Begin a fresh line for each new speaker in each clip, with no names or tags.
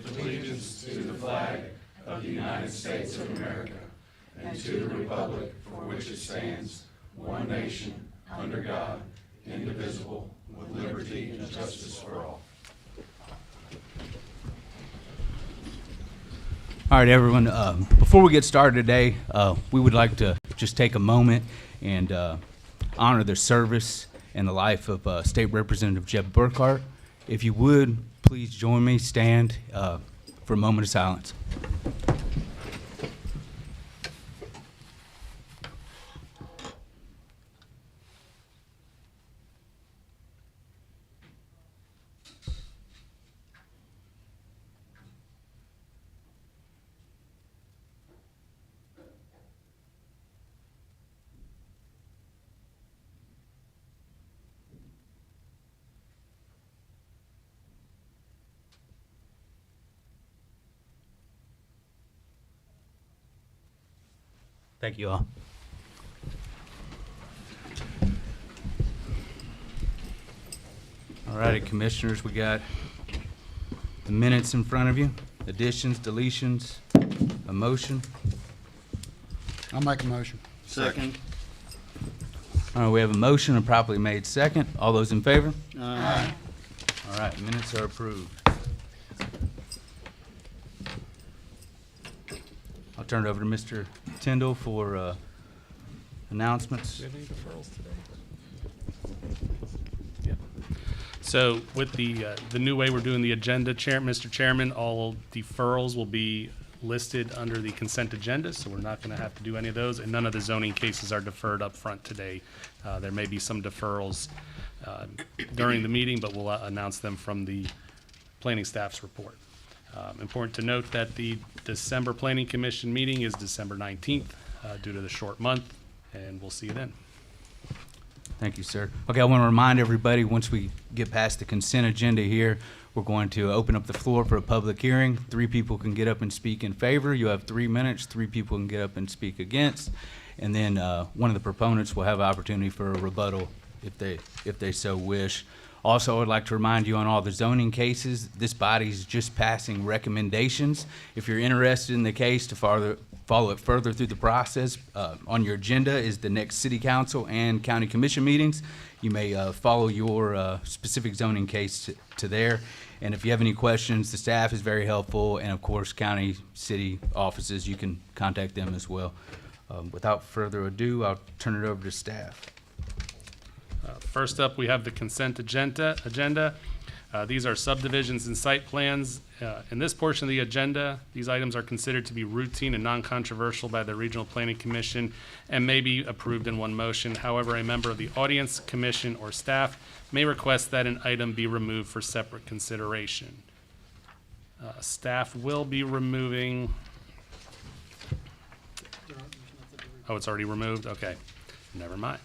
allegiance to the flag of the United States of America and to the republic for which it stands, one nation, under God, indivisible, with liberty and justice for all.
All right, everyone. Before we get started today, we would like to just take a moment and honor the service and the life of State Representative Jeb Burkhart. If you would, please join me, stand for a moment of silence. Thank you all. All righty, commissioners, we got the minutes in front of you. Additions, deletions, a motion.
I'll make a motion.
Second.
All right, we have a motion and properly made second. All those in favor?
Aye.
All right, minutes are approved. I'll turn it over to Mr. Tyndall for announcements.
So with the new way we're doing the agenda, Mr. Chairman, all deferrals will be listed under the consent agenda, so we're not going to have to do any of those, and none of the zoning cases are deferred up front today. There may be some deferrals during the meeting, but we'll announce them from the planning staff's report. Important to note that the December Planning Commission meeting is December 19th due to the short month, and we'll see you then.
Thank you, sir. Okay, I want to remind everybody, once we get past the consent agenda here, we're going to open up the floor for a public hearing. 3 people can get up and speak in favor. You have 3 minutes. 3 people can get up and speak against. And then one of the proponents will have an opportunity for a rebuttal if they so wish. Also, I'd like to remind you on all the zoning cases, this body's just passing recommendations. If you're interested in the case to follow it further through the process, on your agenda is the next city council and county commission meetings. You may follow your specific zoning case to there. And if you have any questions, the staff is very helpful. And of course, county, city offices, you can contact them as well. Without further ado, I'll turn it over to staff.
First up, we have the consent agenda. These are subdivisions and site plans. In this portion of the agenda, these items are considered to be routine and non-controversial by the Regional Planning Commission and may be approved in one motion. However, a member of the audience, commission, or staff may request that an item be removed for separate consideration. Staff will be removing. Oh, it's already removed? Okay, never mind.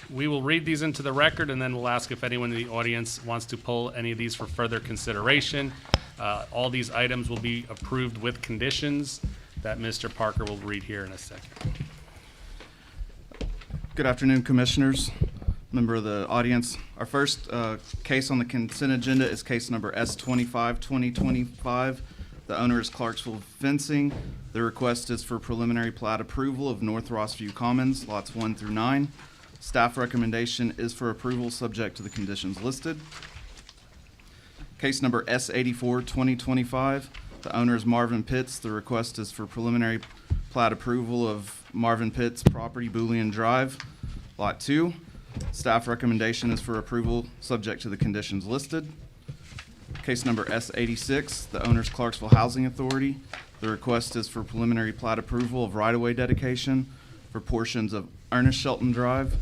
We will read these into the record, and then we'll ask if anyone in the audience wants to pull any of these for further consideration. All these items will be approved with conditions that Mr. Parker will read here in a second.
Good afternoon, commissioners, member of the audience. Our first case on the consent agenda is case number S25-2025. The owner is Clarksville Fencing. The request is for preliminary plat approval of North Rossview Commons, lots 1 through 9. Staff recommendation is for approval subject to the conditions listed. Case number S84-2025. The owner is Marvin Pitts. The request is for preliminary plat approval of Marvin Pitts property, Boolean Drive, lot 2. Staff recommendation is for approval subject to the conditions listed. Case number S86. The owner is Clarksville Housing Authority. The request is for preliminary plat approval of right-of-way dedication for portions of Ernest Shelton Drive,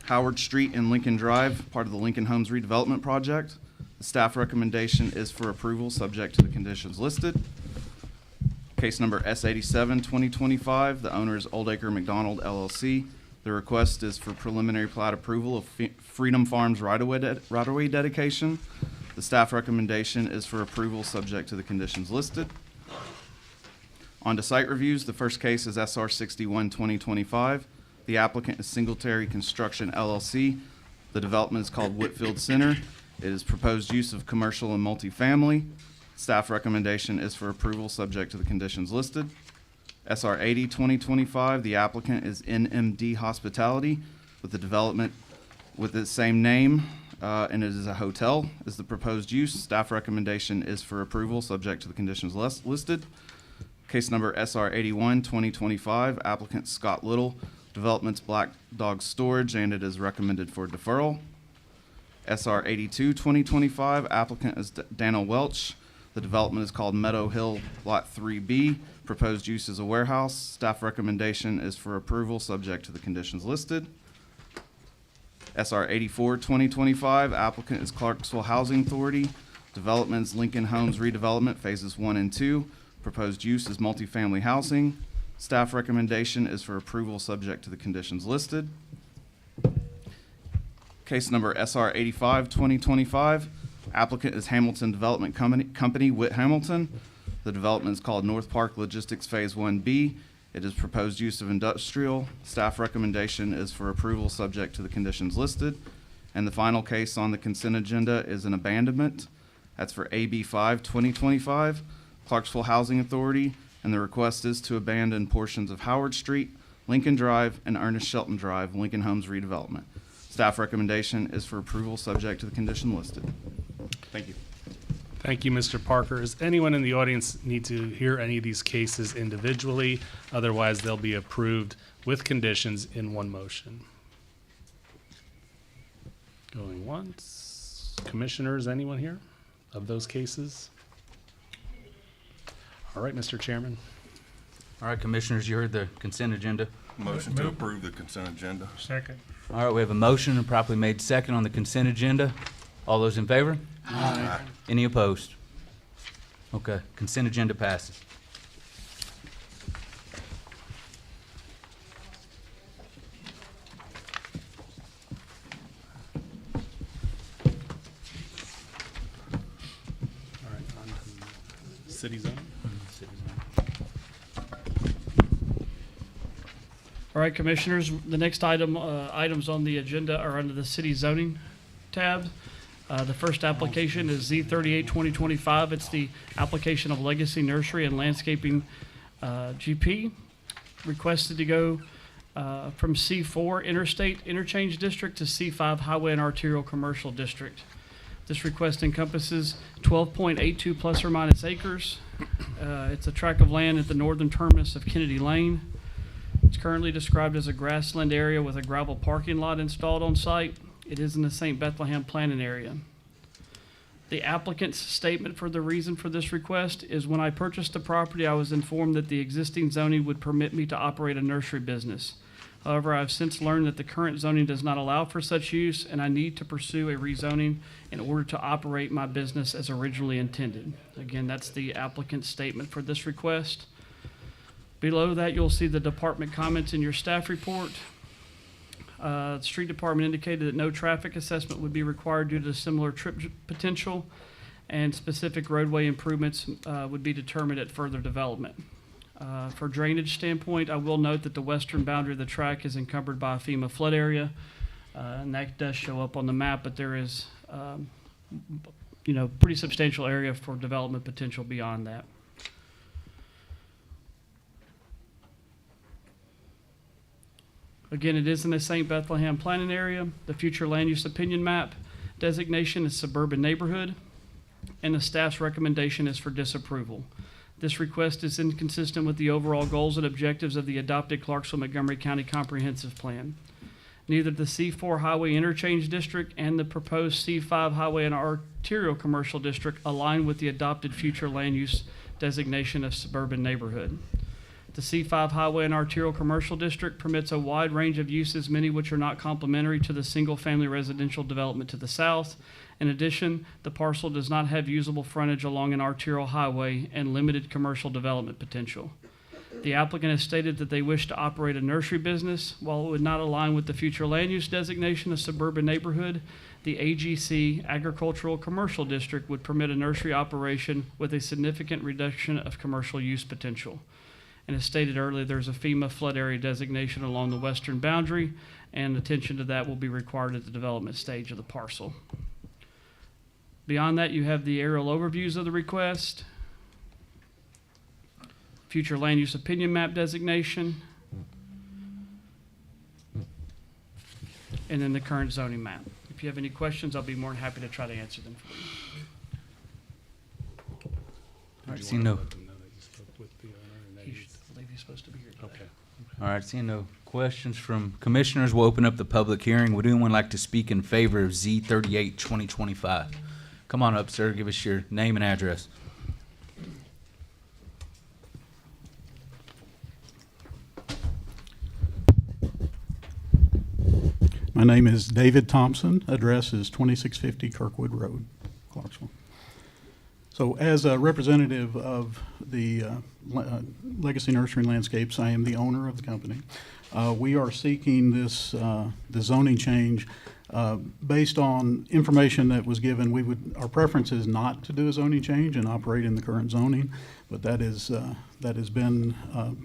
Howard Street, and Lincoln Drive, part of the Lincoln Homes redevelopment project. The staff recommendation is for approval subject to the conditions listed. Case number S87-2025. The owner is Old Acre McDonald LLC. The request is for preliminary plat approval of Freedom Farms right-of-way dedication. The staff recommendation is for approval subject to the conditions listed. On to site reviews, the first case is SR 61-2025. The applicant is Singletary Construction LLC. The development is called Whitfield Center. It is proposed use of commercial and multifamily. Staff recommendation is for approval, subject to the conditions listed. SR 80, 2025, the applicant is NMD Hospitality with the development with the same name, and it is a hotel, is the proposed use. Staff recommendation is for approval, subject to the conditions listed. Case number SR 81, 2025, applicant Scott Little, development's Black Dog Storage, and it is recommended for deferral. SR 82, 2025, applicant is Daniel Welch. The development is called Meadow Hill Lot 3B. Proposed use is a warehouse. Staff recommendation is for approval, subject to the conditions listed. SR 84, 2025, applicant is Clarksville Housing Authority. Development is Lincoln Homes redevelopment, phases 1 and 2. Proposed use is multifamily housing. Staff recommendation is for approval, subject to the conditions listed. Case number SR 85, 2025. Applicant is Hamilton Development Company, Witt Hamilton. The development is called North Park Logistics Phase 1B. It is proposed use of industrial. Staff recommendation is for approval, subject to the conditions listed. And the final case on the consent agenda is an abandonment. That's for AB 5, 2025, Clarksville Housing Authority. And the request is to abandon portions of Howard Street, Lincoln Drive, and Ernest Shelton Drive, Lincoln Homes redevelopment. Staff recommendation is for approval, subject to the condition listed. Thank you.
Thank you, Mr. Parker. Does anyone in the audience need to hear any of these cases individually? Otherwise, they'll be approved with conditions in one motion. Going once. Commissioners, anyone here of those cases? All right, Mr. Chairman.
All right, Commissioners, you heard the consent agenda.
Motion to approve the consent agenda.
Second.
All right, we have a motion and properly made second on the consent agenda. All those in favor?
Aye.
Any opposed? Okay, consent agenda passes.
All right, on to city zone.
All right, Commissioners, the next items on the agenda are under the City Zoning tab. The first application is Z38 2025. It's the application of Legacy Nursery and Landscaping GP. Requested to go from C4 Interstate Interchange District to C5 Highway and Arterial Commercial District. This request encompasses 12.82 plus or minus acres. It's a tract of land at the northern terminus of Kennedy Lane. It's currently described as a grassland area with a gravel parking lot installed on site. It is in the St. Bethlehem planning area. The applicant's statement for the reason for this request is when I purchased the property, I was informed that the existing zoning would permit me to operate a nursery business. However, I've since learned that the current zoning does not allow for such use, and I need to pursue a rezoning in order to operate my business as originally intended. Again, that's the applicant's statement for this request. Below that, you'll see the department comments in your staff report. The street department indicated that no traffic assessment would be required due to similar trip potential, and specific roadway improvements would be determined at further development. For drainage standpoint, I will note that the western boundary of the track is encumbered by a FEMA flood area, and that does show up on the map, but there is, pretty substantial area for development potential beyond that. Again, it is in the St. Bethlehem planning area. The future land use opinion map designation is suburban neighborhood, and the staff's recommendation is for disapproval. This request is inconsistent with the overall goals and objectives of the adopted Clarksville-Montgomery County Comprehensive Plan. Neither the C4 Highway Interchange District and the proposed C5 Highway and Arterial Commercial District align with the adopted future land use designation of suburban neighborhood. The C5 Highway and Arterial Commercial District permits a wide range of uses, many which are not complementary to the single-family residential development to the south. In addition, the parcel does not have usable frontage along an arterial highway and limited commercial development potential. The applicant has stated that they wish to operate a nursery business. While it would not align with the future land use designation of suburban neighborhood, the AGC Agricultural Commercial District would permit a nursery operation with a significant reduction of commercial use potential. And as stated earlier, there's a FEMA flood area designation along the western boundary, and attention to that will be required at the development stage of the parcel. Beyond that, you have the aerial overviews of the request, future land use opinion map designation, and then the current zoning map. If you have any questions, I'll be more than happy to try to answer them for you.
All right, seeing no,
Let them know that you spoke with the owner and that
I
he's-
believe he's supposed to be here today.
Okay.
all right, seeing no questions from commissioners, we'll open up the public hearing. Would anyone like to speak in favor of Z 38-2025? Come on up, sir. Give us your name and address.
My name is David Thompson. Address is 2650 Kirkwood Road, Clarksville. So as a representative of the Legacy Nursery and Landscapes, I am the owner of the company. We are seeking this the zoning change based on information that was given. Our preference is not to do a zoning change and operate in the current zoning, but that has been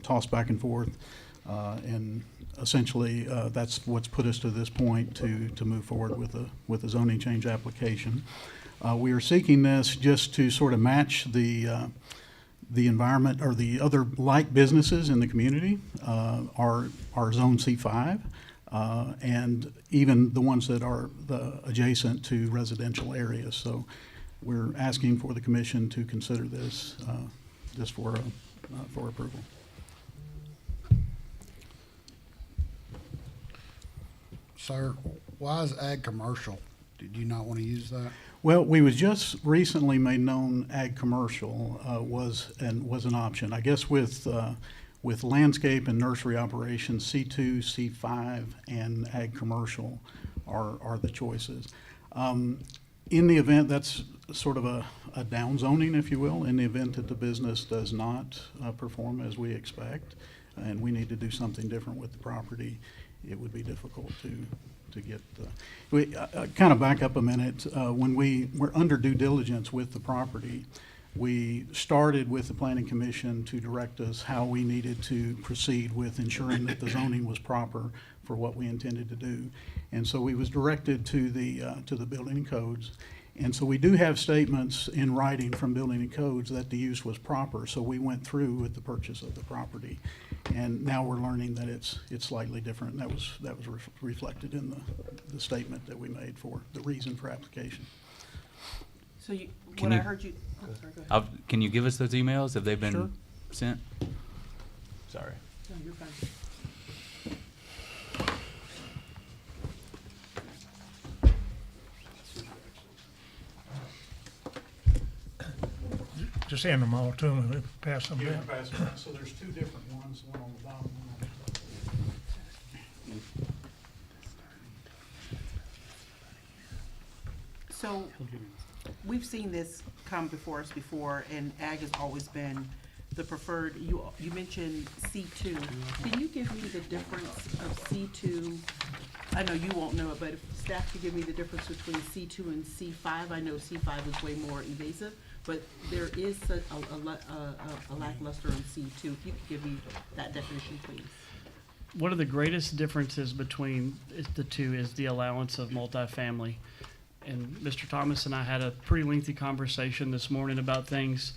tossed back and forth, and essentially that's what's put us to this point to move forward with a zoning change application. We are seeking this just to sort of match the environment or the other like businesses in the community, our zone C5, and even the ones that are adjacent to residential areas. So we're asking for the commission to consider this just for approval.
Sir, why is ag commercial? Did you not want to use that?
Well, we was just recently made known ag commercial was an option. I guess with landscape and nursery operations, C2, C5, and ag commercial are the choices. In the event, that's sort of a down zoning, if you will, in the event that the business does not perform as we expect, and we need to do something different with the property, it would be difficult to get. Kind of back up a minute. When we were under due diligence with the property, we started with the Planning Commission to direct us how we needed to proceed with ensuring that the zoning was proper for what we intended to do. And so we was directed to the building and codes. And so we do have statements in writing from building and codes that the use was proper. So we went through with the purchase of the property. And now we're learning that it's slightly different. And that was reflected in the statement that we made for the reason for application.
So
Can
I
you-
heard you, oh, sorry, go ahead.
Can you give us those emails? Have they been
Sure.
sent? Sorry.
No, you're fine.
Just hand them all to them and pass them down.
So there's two different ones, one on the bottom, one on the top.
So, we've seen this come before us before, and ag has always been the preferred. You mentioned C2. Can you give me the difference of C2? I know you won't know it, but if staff could give me the difference between C2 and C5. I know C5 is way more evasive, but there is a lackluster on C2. If you could give me that definition, please.
One of the greatest differences between the two is the allowance of multifamily. And Mr. Thomas and I had a pretty lengthy conversation this morning about things.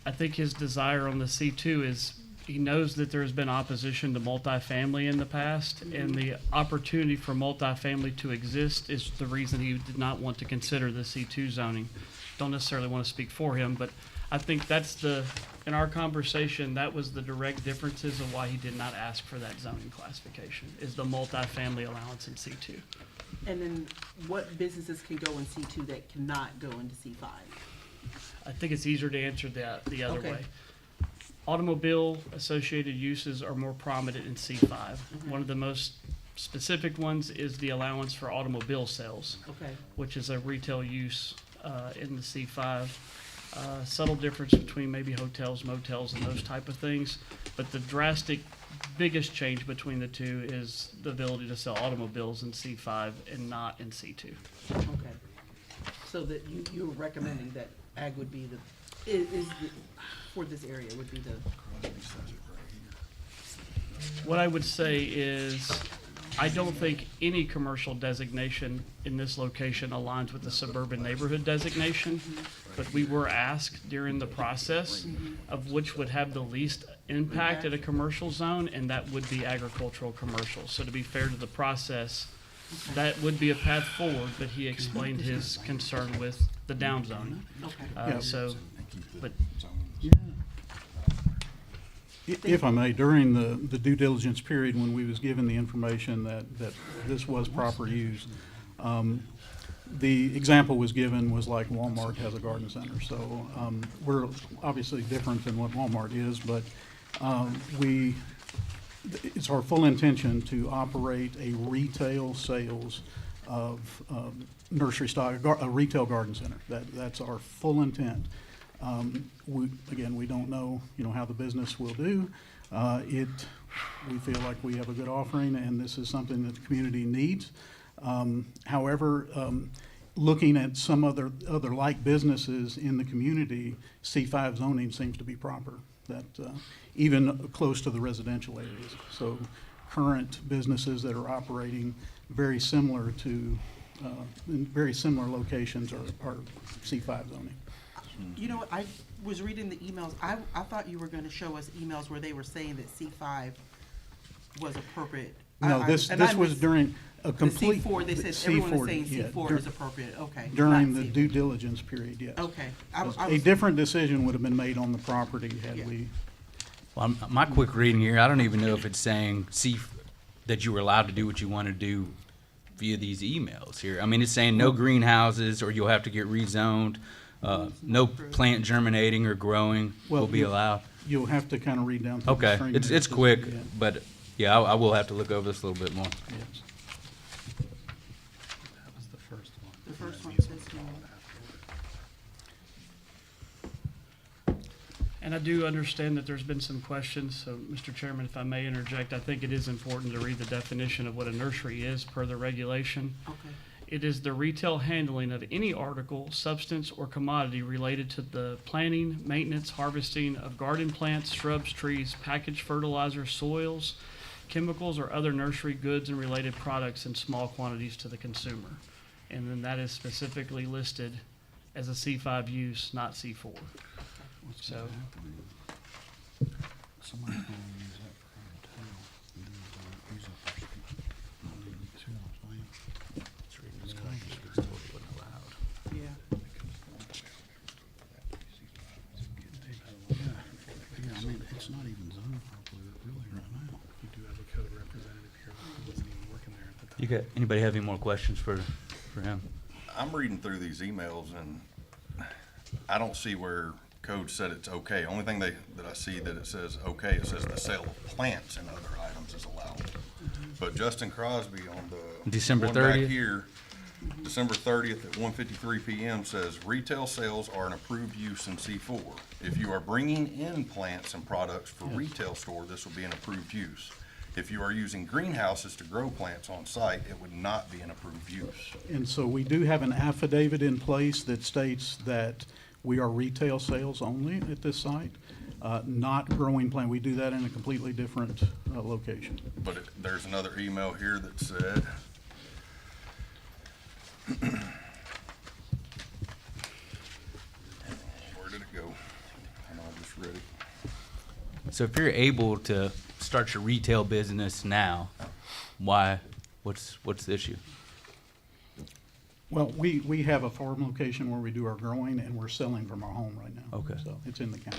I think his desire on the C2 is he knows that there's been opposition to multifamily in the past, and the opportunity for multifamily to exist is the reason he did not want to consider the C2 zoning. Don't necessarily want to speak for him, but I think that's in our conversation, that was the direct differences of why he did not ask for that zoning classification, is the multifamily allowance in C2.
And then what businesses can go in C2 that cannot go into C5?
I think it's easier to answer that the other
Okay.
way. Automobile associated uses are more prominent in C5. One of the most specific ones is the allowance for automobile sales,
Okay.
which is a retail use in the C5. Subtle difference between maybe hotels, motels, and those type of things. But the drastic biggest change between the two is the ability to sell automobiles in C5 and not in C2.
Okay. So that you're recommending that ag would be for this area would be the,
What I would say is I don't think any commercial designation in this location aligns with the suburban neighborhood designation, but we were asked during the process of which would have the least impact at a commercial zone, and that would be agricultural commercial. So to be fair to the process, that would be a path forward, but he explained his concern with the down zoning.
Okay.
So, but
If I may, during the due diligence period, when we was given the information that this was proper use, the example was given was like Walmart has a garden center. So we're obviously different than what Walmart is, but it's our full intention to operate a retail sales of nursery stock, a retail garden center. That's our full intent. We don't know, how the business will do. We feel like we have a good offering, and this is something that the community needs. However, looking at some other like businesses in the community, C5 zoning seems to be proper, that even close to the residential areas. So current businesses that are operating very similar to, in very similar locations are C5 zoning.
You know, I was reading the emails. I thought you were going to show us emails where they were saying that C5 was appropriate.
No, this was during a complete.
The C4, they said everyone is saying
yeah,
C4 is appropriate. Okay.
During
not
the
C4.
due diligence period, yes.
Okay.
A different decision would have been made on the property had
Yeah.
we.
Well, my quick reading here, I don't even know if it's saying that you were allowed to do what you want to do via these emails here. I mean, it's saying no greenhouses or you'll have to get rezoned. No plant germinating or growing will be allowed.
You'll have to kind of read down through the
Okay,
string
it's
there.
quick,
Yeah,
but yeah, I will have to look over this a little bit more.
yes.
The first one says no.
And I do understand that there's been some questions, so Mr. Chairman, if I may interject, I think it is important to read the definition of what a nursery is per the regulation.
Okay.
It is the retail handling of any article, substance, or commodity related to the planting, maintenance, harvesting of garden plants, shrubs, trees, packaged fertilizer, soils, chemicals, or other nursery goods and related products in small quantities to the consumer. And then that is specifically listed as a C5 use, not C4. So,
Yeah.
I mean, it's not even zoned properly really right now.
We do have a code representative here who wasn't even working there at the time.
You got, anybody have any more questions for him?
I'm reading through these emails and I don't see where code said it's okay. Only thing that I see that it says okay, it says the sale of plants and other items is allowed. But Justin Crosby on the
December
one back
30th?
here, December 30th at 1:53 p.m. says retail sales are an approved use in C4. If you are bringing in plants and products for retail store, this will be an approved use. If you are using greenhouses to grow plants on site, it would not be an approved use.
And so we do have an affidavit in place that states that we are retail sales only at this site, not growing plant. We do that in a completely different location.
But there's another email here that said, where did it go? And I just read it.
So if you're able to start your retail business now, why? What's the issue?
Well, we have a farm location where we do our growing, and we're selling from our home right now.
Okay.
So it's in the county.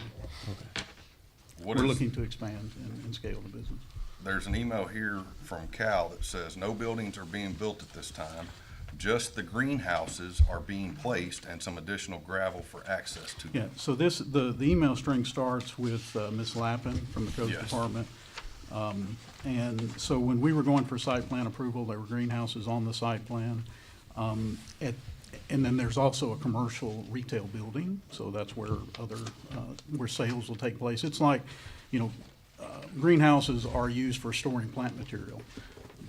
What
We're
is-
looking to expand and scale the business.
There's an email here from Cal that says, no buildings are being built at this time. Just the greenhouses are being placed and some additional gravel for access to
Yeah,
them.
so the email string starts with Ms. Lappin from the Codes
Yes.
Department. And so when we were going for site plan approval, there were greenhouses on the site plan. And then there's also a commercial retail building, so that's where where sales will take place. It's like, greenhouses are used for storing plant material.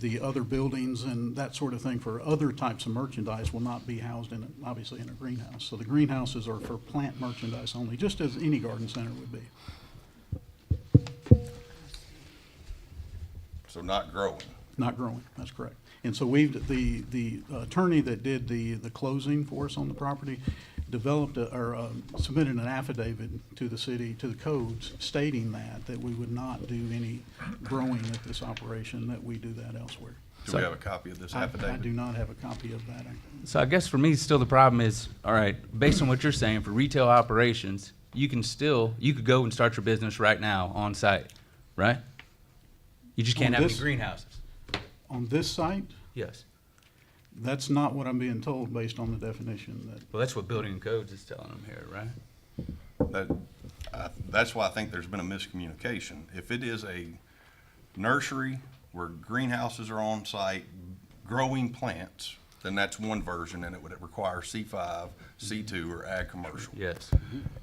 The other buildings and that sort of thing for other types of merchandise will not be housed obviously in a greenhouse. So the greenhouses are for plant merchandise only, just as any garden center would be.
So not growing.
Not growing, that's correct. And so the attorney that did the closing for us on the property developed submitted an affidavit to the city, to the codes, stating that we would not do any growing at this operation, that we do that elsewhere.
Do we have a copy of this
I
affidavit?
do not have a copy of that.
So I guess for me, still the problem is, all right, based on what you're saying, for retail operations, you could go and start your business right now on site, right? You just can't
On
have any
this-
greenhouses.
On this site,
Yes.
that's not what I'm being told based on the definition that.
Well, that's what building and codes is telling them here, right?
That's why I think there's been a miscommunication. If it is a nursery where greenhouses are on site growing plants, then that's one version, and it would require C5, C2, or ag commercial.
Yes.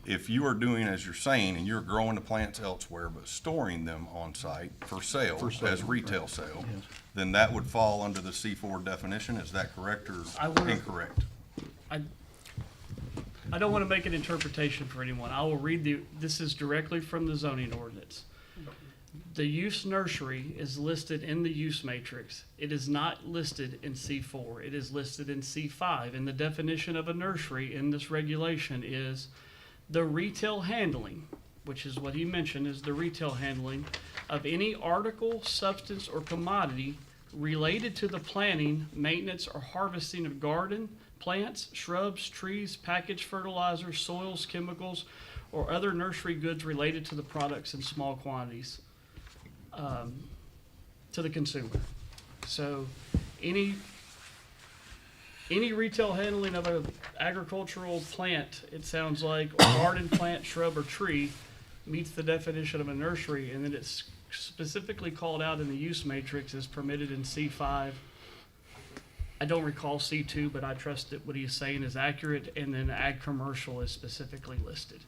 If you are doing as you're saying, and you're growing the plants elsewhere, but storing them on site for sale,
For sale,
as retail sale,
Yes.
then that would fall under the C4 definition. Is that correct or
I wanna-
incorrect?
I don't want to make an interpretation for anyone. I will read this is directly from the zoning ordinance. The use nursery is listed in the use matrix. It is not listed in C4. It is listed in C5. And the definition of a nursery in this regulation is the retail handling, which is what he mentioned, is the retail handling of any article, substance, or commodity related to the planting, maintenance, or harvesting of garden, plants, shrubs, trees, packaged fertilizer, soils, chemicals, or other nursery goods related to the products in small quantities to the consumer. So any retail handling of an agricultural plant, it sounds like, or garden plant, shrub, or tree meets the definition of a nursery, and then it's specifically called out in the use matrix as permitted in C5. I don't recall C2, but I trust that what he's saying is accurate, and then ag commercial is specifically listed.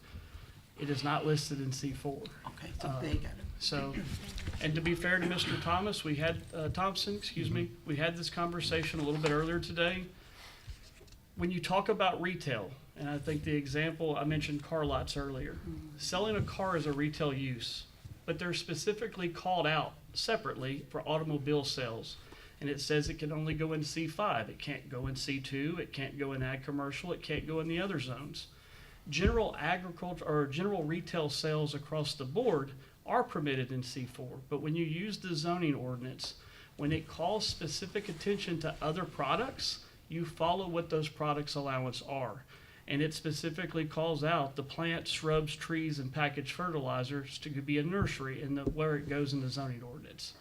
It is not listed in C4.
Okay, so they got it.
So, and to be fair to Mr. Thomas, we had, Thompson, excuse me, we had this conversation a little bit earlier today. When you talk about retail, and I think the example, I mentioned car lots earlier, selling a car is a retail use, but they're specifically called out separately for automobile sales. And it says it can only go in C5, it can't go in C2, it can't go in ag commercial, it can't go in the other zones. General agriculture or general retail sales across the board are permitted in C4, but when you use the zoning ordinance, when it calls specific attention to other products, you follow what those products allowance are. And it specifically calls out the plants, shrubs, trees, and packaged fertilizers to be a nursery in where it goes in the zoning ordinance.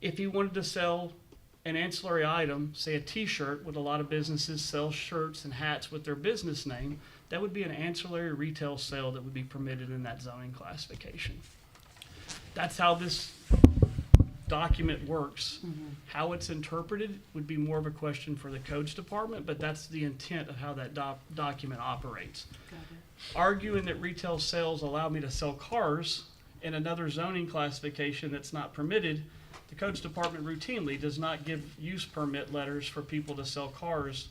If you wanted to sell an ancillary item, say a t-shirt, with a lot of businesses sell shirts and hats with their business name, that would be an ancillary retail sale that would be permitted in that zoning classification. That's how this document works. How it's interpreted would be more of a question for the codes department, but that's the intent of how that document operates.
Got it.
Arguing that retail sales allow me to sell cars in another zoning classification that's not permitted, the codes department routinely does not give use permit letters for people to sell cars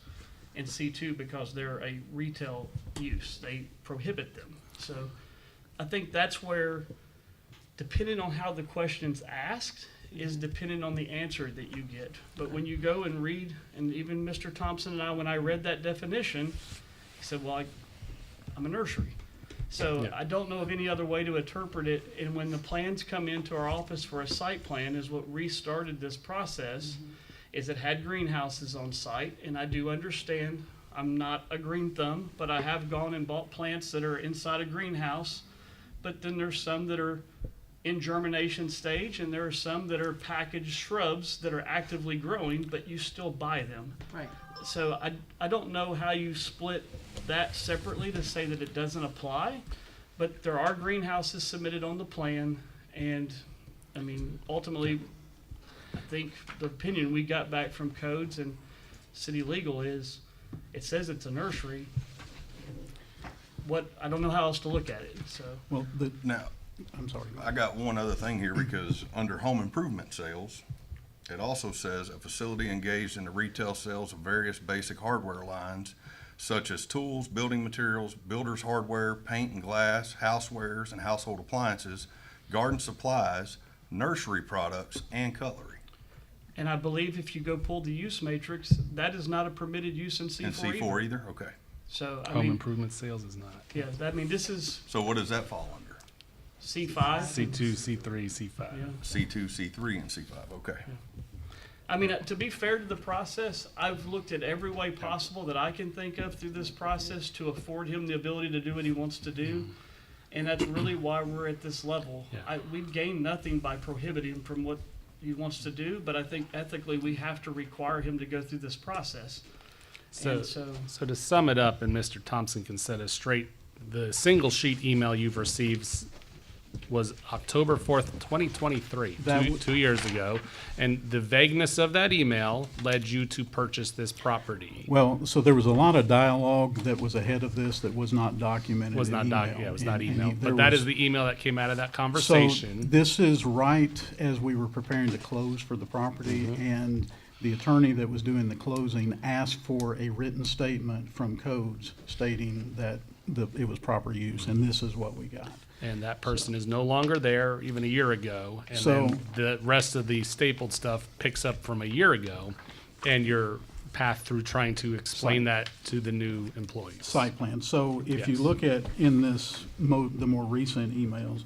in C2 because they're a retail use. They prohibit them. So I think that's where, depending on how the question's asked, is dependent on the answer that you get. But when you go and read, and even Mr. Thompson and I, when I read that definition, he said, well, I'm a nursery. So I don't know of any other way to interpret it. And when the plans come into our office for a site plan is what restarted this process, is it had greenhouses on site. And I do understand, I'm not a green thumb, but I have gone and bought plants that are inside a greenhouse. But then there's some that are in germination stage, and there are some that are packaged shrubs that are actively growing, but you still buy them.
Right.
So I don't know how you split that separately to say that it doesn't apply, but there are greenhouses submitted on the plan, and I mean, ultimately, I think the opinion we got back from codes and city legal is, it says it's a nursery. I don't know how else to look at it, so.
Well,
Now,
I'm sorry.
I got one other thing here, because under home improvement sales, it also says a facility engaged in the retail sales of various basic hardware lines, such as tools, building materials, builder's hardware, paint and glass, housewares and household appliances, garden supplies, nursery products, and cutlery.
And I believe if you go pull the use matrix, that is not a permitted use in C4
And C4
either.
either? Okay.
So, I
Home
mean,
improvement sales is not.
yeah, this is
So what does that fall under?
C5.
C2, C3, C5.
Yeah.
C2, C3, and C5, okay.
I mean, to be fair to the process, I've looked at every way possible that I can think of through this process to afford him the ability to do what he wants to do. And that's really why we're at this level.
Yeah.
We've gained nothing by prohibiting him from what he wants to do, but I think ethically we have to require him to go through this process.
So,
And
so to sum it up, and Mr. Thompson can set us straight, the single sheet email you've received was October 4th, 2023,
That
two,
w-
2 years ago. And the vagueness of that email led you to purchase this property.
Well, so there was a lot of dialogue that was ahead of this that was not documented
Was
in
not
email.
yeah, it was not
And
email.
there
But that
was-
is the email that came out of that
So
conversation.
this is right as we were preparing to close for the property, and the attorney that was doing the closing asked for a written statement from codes stating that it was proper use, and this is what we got.
And that person is no longer there even a year ago. And
So-
then the rest of the stapled stuff picks up from a year ago, and your path through trying to explain that to the new employees.
Site plan. So if you
Yes.
look at in this, the more recent emails,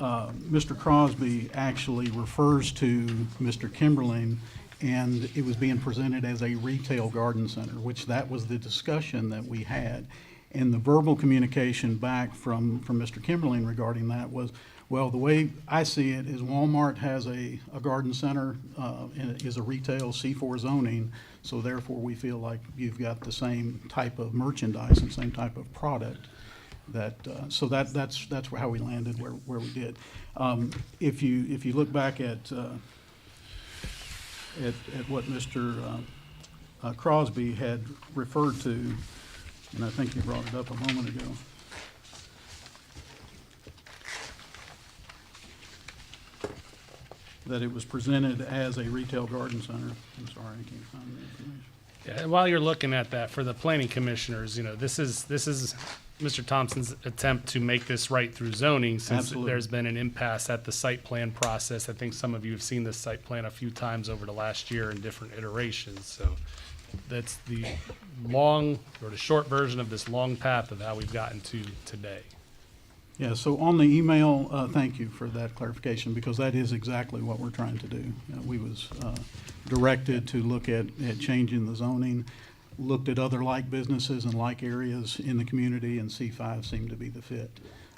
Mr. Crosby actually refers to Mr. Kimberling, and it was being presented as a retail garden center, which that was the discussion that we had. And the verbal communication back from Mr. Kimberling regarding that was, well, the way I see it is Walmart has a garden center, and it is a retail C4 zoning, so therefore we feel like you've got the same type of merchandise and same type of product. So that's how we landed where we did. If you look back at what Mr. Crosby had referred to, and I think you brought it up a moment ago. That it was presented as a retail garden center. I'm sorry, I can't find the information.
Yeah, and while you're looking at that, for the planning commissioners, this is Mr. Thompson's attempt to make this right through zoning, since
Absolutely.
there's been an impasse at the site plan process. I think some of you have seen this site plan a few times over the last year in different iterations, so that's the the short version of this long path of how we've gotten to today.
Yeah, so on the email, thank you for that clarification, because that is exactly what we're trying to do. We was directed to look at changing the zoning, looked at other like businesses and like areas in the community, and C5 seemed to be the fit.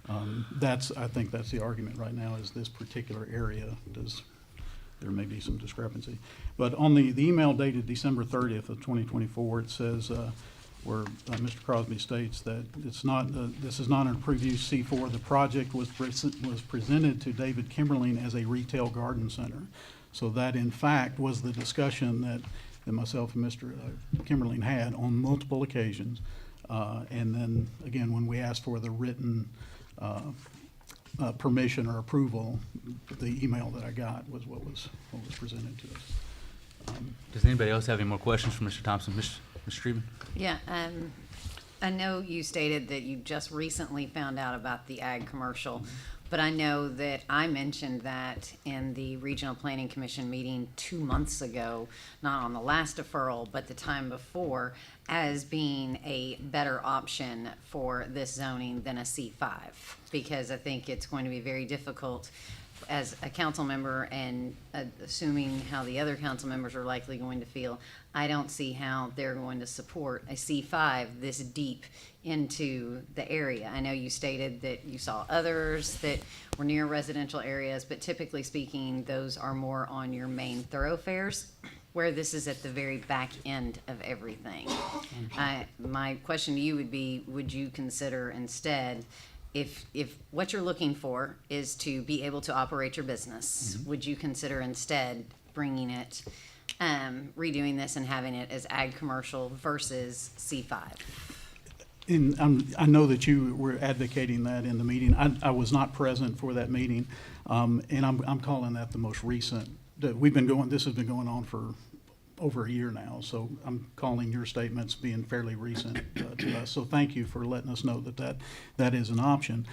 I think that's the argument right now, is this particular area there may be some discrepancy. But on the email dated December 30th of 2024, it says, where Mr. Crosby states that this is not an approved use C4. The project was presented to David Kimberling as a retail garden center. So that in fact was the discussion that myself and Mr. Kimberling had on multiple occasions. And then again, when we asked for the written permission or approval, the email that I got was what was presented to us.
Does anybody else have any more questions for Mr. Thompson? Mr. Streben?
Yeah, I know you stated that you just recently found out about the ag commercial, but I know that I mentioned that in the Regional Planning Commission meeting 2 months ago, not on the last deferral, but the time before, as being a better option for this zoning than a C5, because I think it's going to be very difficult as a council member, and assuming how the other council members are likely going to feel, I don't see how they're going to support a C5 this deep into the area. I know you stated that you saw others that were near residential areas, but typically speaking, those are more on your main thoroughfares, where this is at the very back end of everything. My question to you would be, would you consider instead, if what you're looking for is to be able to operate your business, would you consider instead bringing it, redoing this and having it as ag commercial versus C5?
And I know that you were advocating that in the meeting. I was not present for that meeting, and I'm calling that the most recent. This has been going on for over a year now, so I'm calling your statements being fairly recent to us. So thank you for letting us know that is an option.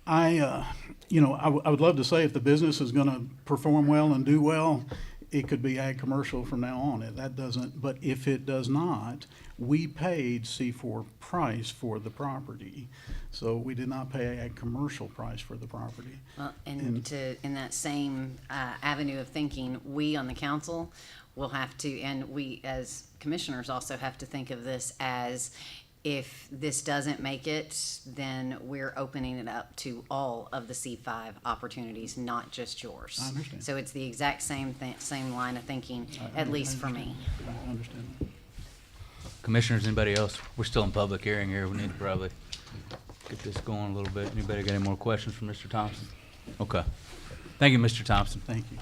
I would love to say if the business is going to perform well and do well, it could be ag commercial from now on. That doesn't, but if it does not, we paid C4 price for the property. So we did not pay ag commercial price for the property.
Well, and in that same avenue of thinking, we on the council will have to, and we as commissioners also have to think of this as, if this doesn't make it, then we're opening it up to all of the C5 opportunities, not just yours.
I understand.
So it's the exact same line of thinking, at least for me.
I understand.
Commissioners, anybody else? We're still in public hearing here. We need to probably get this going a little bit. Anybody got any more questions for Mr. Thompson? Okay. Thank you, Mr. Thompson.
Thank you.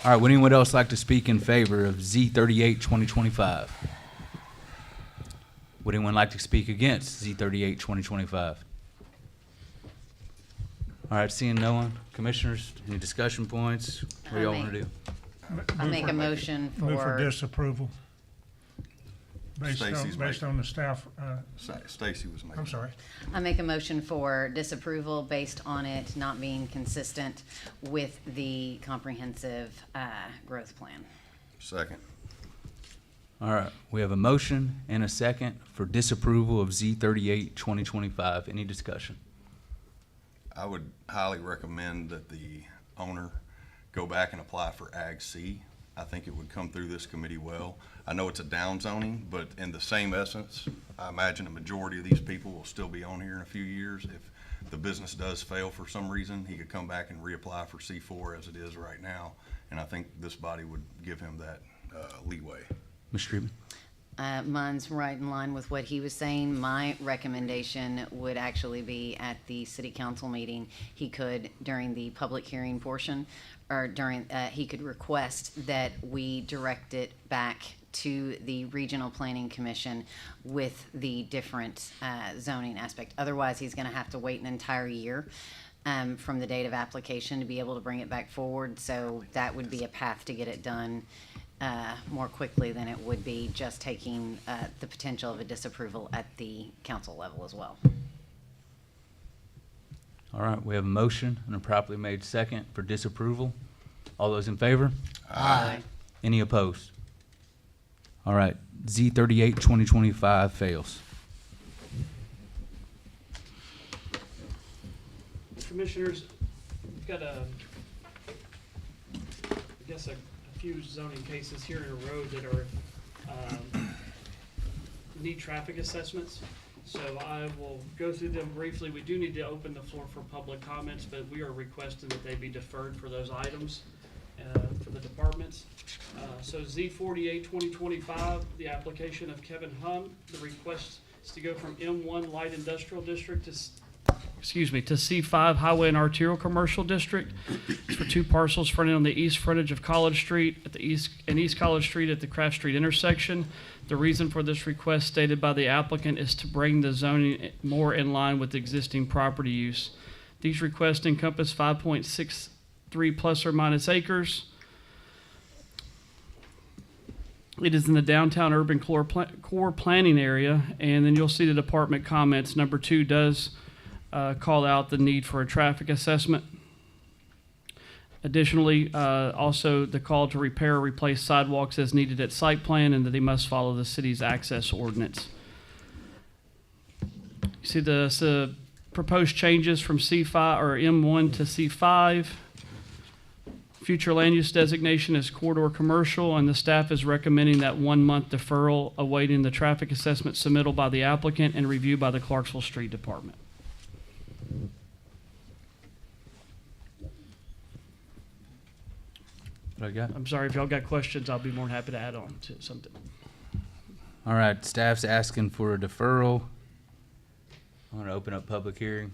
All right, would anyone else like to speak in favor of Z38 2025? Would anyone like to speak against Z38 2025? All right, seeing no one. Commissioners, any discussion points? What do y'all want to do?
I make a motion
Move for
for,
disapproval.
Stacy's
Based on the staff,
Stacy was making.
I'm sorry.
I make a motion for disapproval based on it not being consistent with the comprehensive growth plan.
Second.
All right, we have a motion and a second for disapproval of Z38 2025. Any discussion?
I would highly recommend that the owner go back and apply for Ag C. I think it would come through this committee well. I know it's a down zoning, but in the same essence, I imagine a majority of these people will still be on here in a few years. If the business does fail for some reason, he could come back and reapply for C4 as it is right now. And I think this body would give him that leeway.
Mr. Streetman?
Mine's right in line with what he was saying. My recommendation would actually be at the city council meeting. He could, during the public hearing portion, or during, he could request that we direct it back to the Regional Planning Commission with the different zoning aspect. Otherwise, he's gonna have to wait an entire year from the date of application to be able to bring it back forward. So that would be a path to get it done more quickly than it would be just taking the potential of a disapproval at the council level as well.
All right, we have a motion and a properly made second for disapproval. All those in favor?
Aye.
Any opposed? All right, Z38 2025 fails.
Commissioners, we've got a few zoning cases here in a row that are, need traffic assessments. So I will go through them briefly. We do need to open the floor for public comments, but we are requesting that they be deferred for those items, for the departments. So Z48 2025, the application of Kevin Hum, the request is to go from M1 Light Industrial District to C5 Highway and Arterial Commercial District. It's for two parcels fronting on the east frontage of College Street at the East College Street at the Craft Street intersection. The reason for this request stated by the applicant is to bring the zoning more in line with existing property use. These requests encompass 5.63 plus or minus acres. It is in the downtown urban core planning area, and then you'll see the department comments. Number 2 does call out the need for a traffic assessment. Additionally, also the call to repair or replace sidewalks as needed at site plan, and that they must follow the city's access ordinance. You see the proposed changes from C5 or M1 to C5. Future land use designation is corridor commercial, and the staff is recommending that 1 month deferral awaiting the traffic assessment submittal by the applicant and review by the Clarksville Street Department.
What I got?
I'm sorry, if y'all got questions, I'll be more than happy to add on to something.
All right, staff's asking for a deferral. I'm gonna open up public hearing.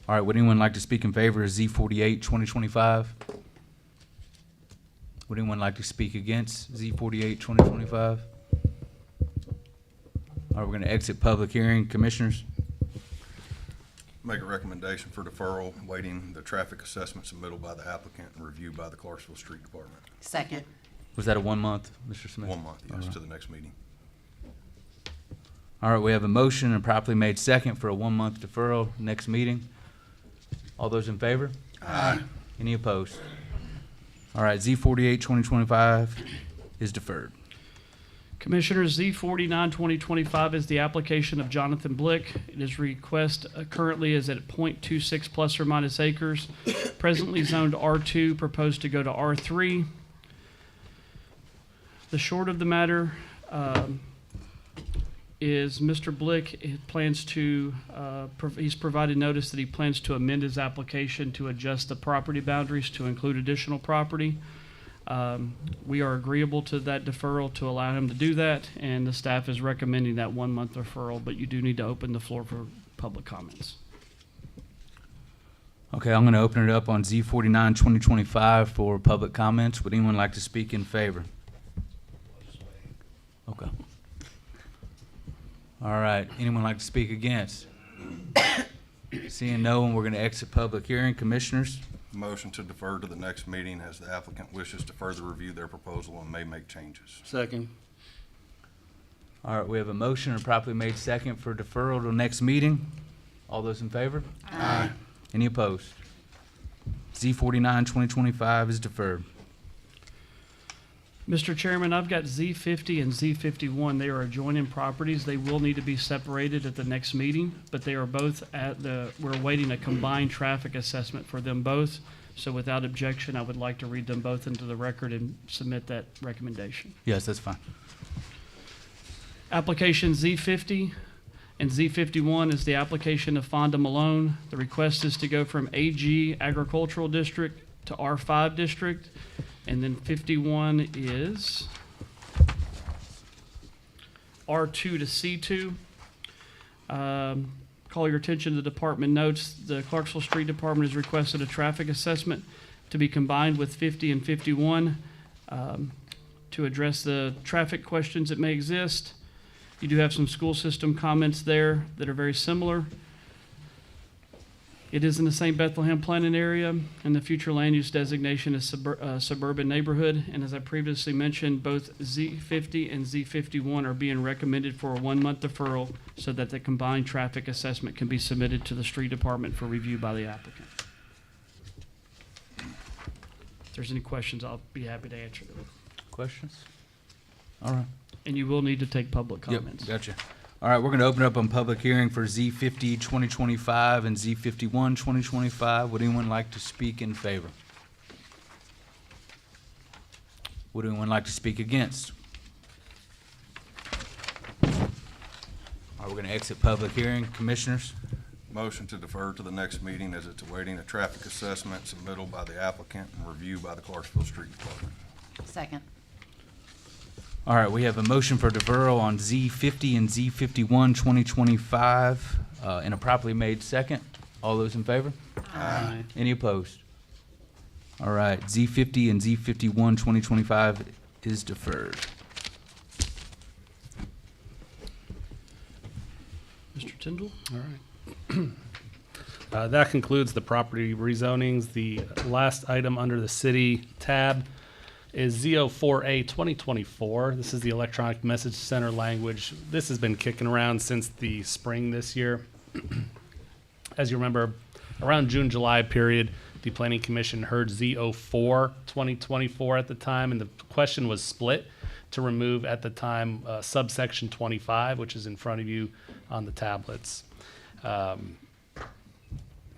All right, would anyone like to speak in favor of Z48 2025? Would anyone like to speak against Z48 2025? All right, we're gonna exit public hearing. Commissioners?
Make a recommendation for deferral, waiting the traffic assessment submittal by the applicant and review by the Clarksville Street Department.
Second.
Was that a 1 month, Mr. Smith?
1 month,
All
yes,
right.
to the next meeting.
All right, we have a motion and properly made second for a 1 month deferral, next meeting. All those in favor?
Aye.
Any opposed? All right, Z48, 2025 is deferred.
Commissioners, Z49, 2025 is the application of Jonathan Blick. His request currently is at .26 plus or minus acres. Presently zoned R2, proposed to go to R3. The short of the matter is Mr. Blick plans to, he's provided notice that he plans to amend his application to adjust the property boundaries to include additional property. We are agreeable to that deferral to allow him to do that, and the staff is recommending that 1 month deferral, but you do need to open the floor for public comments.
Okay, I'm going to open it up on Z49, 2025 for public comments. Would anyone like to speak in favor? Okay. All right, anyone like to speak against? Seeing no one, we're going to exit public hearing. Commissioners?
Motion to defer to the next meeting as the applicant wishes to further review their proposal and may make changes.
Second.
All right, we have a motion and properly made second for deferral to next meeting. All those in favor?
Aye.
Any opposed? Z49, 2025 is deferred.
Mr. Chairman, I've got Z50 and Z51. They are adjoining properties. They will need to be separated at the next meeting, but they are both we're awaiting a combined traffic assessment for them both. So without objection, I would like to read them both into the record and submit that recommendation.
Yes, that's fine.
Application Z50 and Z51 is the application of Fonda Malone. The request is to go from AG Agricultural District to R5 District. And then 51 is R2 to C2. Call your attention to the department notes. The Clarksville Street Department has requested a traffic assessment to be combined with 50 and 51 to address the traffic questions that may exist. You do have some school system comments there that are very similar. It is in the same Bethlehem planning area, and the future land use designation is suburban neighborhood. And as I previously mentioned, both Z50 and Z51 are being recommended for a 1 month deferral so that the combined traffic assessment can be submitted to the street department for review by the applicant. If there's any questions, I'll be happy to answer them.
Questions? All right.
And you will need to take public
Yep,
comments.
gotcha. All right, we're going to open up on public hearing for Z50, 2025 and Z51, 2025. Would anyone like to speak in favor? Would anyone like to speak against? All right, we're going to exit public hearing. Commissioners?
Motion to defer to the next meeting as it's awaiting a traffic assessment submittal by the applicant and review by the Clarksville Street Department.
Second.
All right, we have a motion for deferral on Z50 and Z51, 2025, and a properly made second. All those in favor?
Aye.
Any opposed? All right, Z50 and Z51, 2025 is deferred.
Mr. Tyndall?
All right. That concludes the property rezonings. The last item under the city tab is Z04A 2024. This is the electronic message center language. This has been kicking around since the spring this year. As you remember, around June, July period, the Planning Commission heard Z04 2024 at the time, and the question was split to remove at the time subsection 25, which is in front of you on the tablets.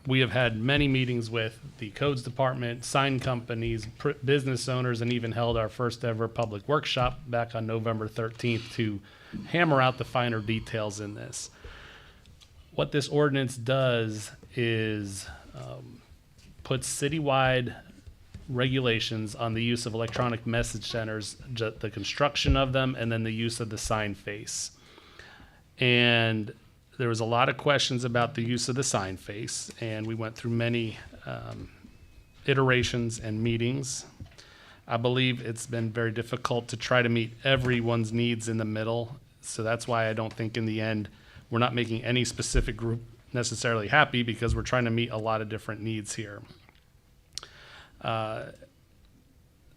We have had many meetings with the codes department, sign companies, business owners, and even held our first ever public workshop back on November 13th to hammer out the finer details in this. What this ordinance does is put citywide regulations on the use of electronic message centers, the construction of them, and then the use of the sign face. And there was a lot of questions about the use of the sign face, and we went through many iterations and meetings. I believe it's been very difficult to try to meet everyone's needs in the middle, so that's why I don't think in the end we're not making any specific group necessarily happy, because we're trying to meet a lot of different needs here.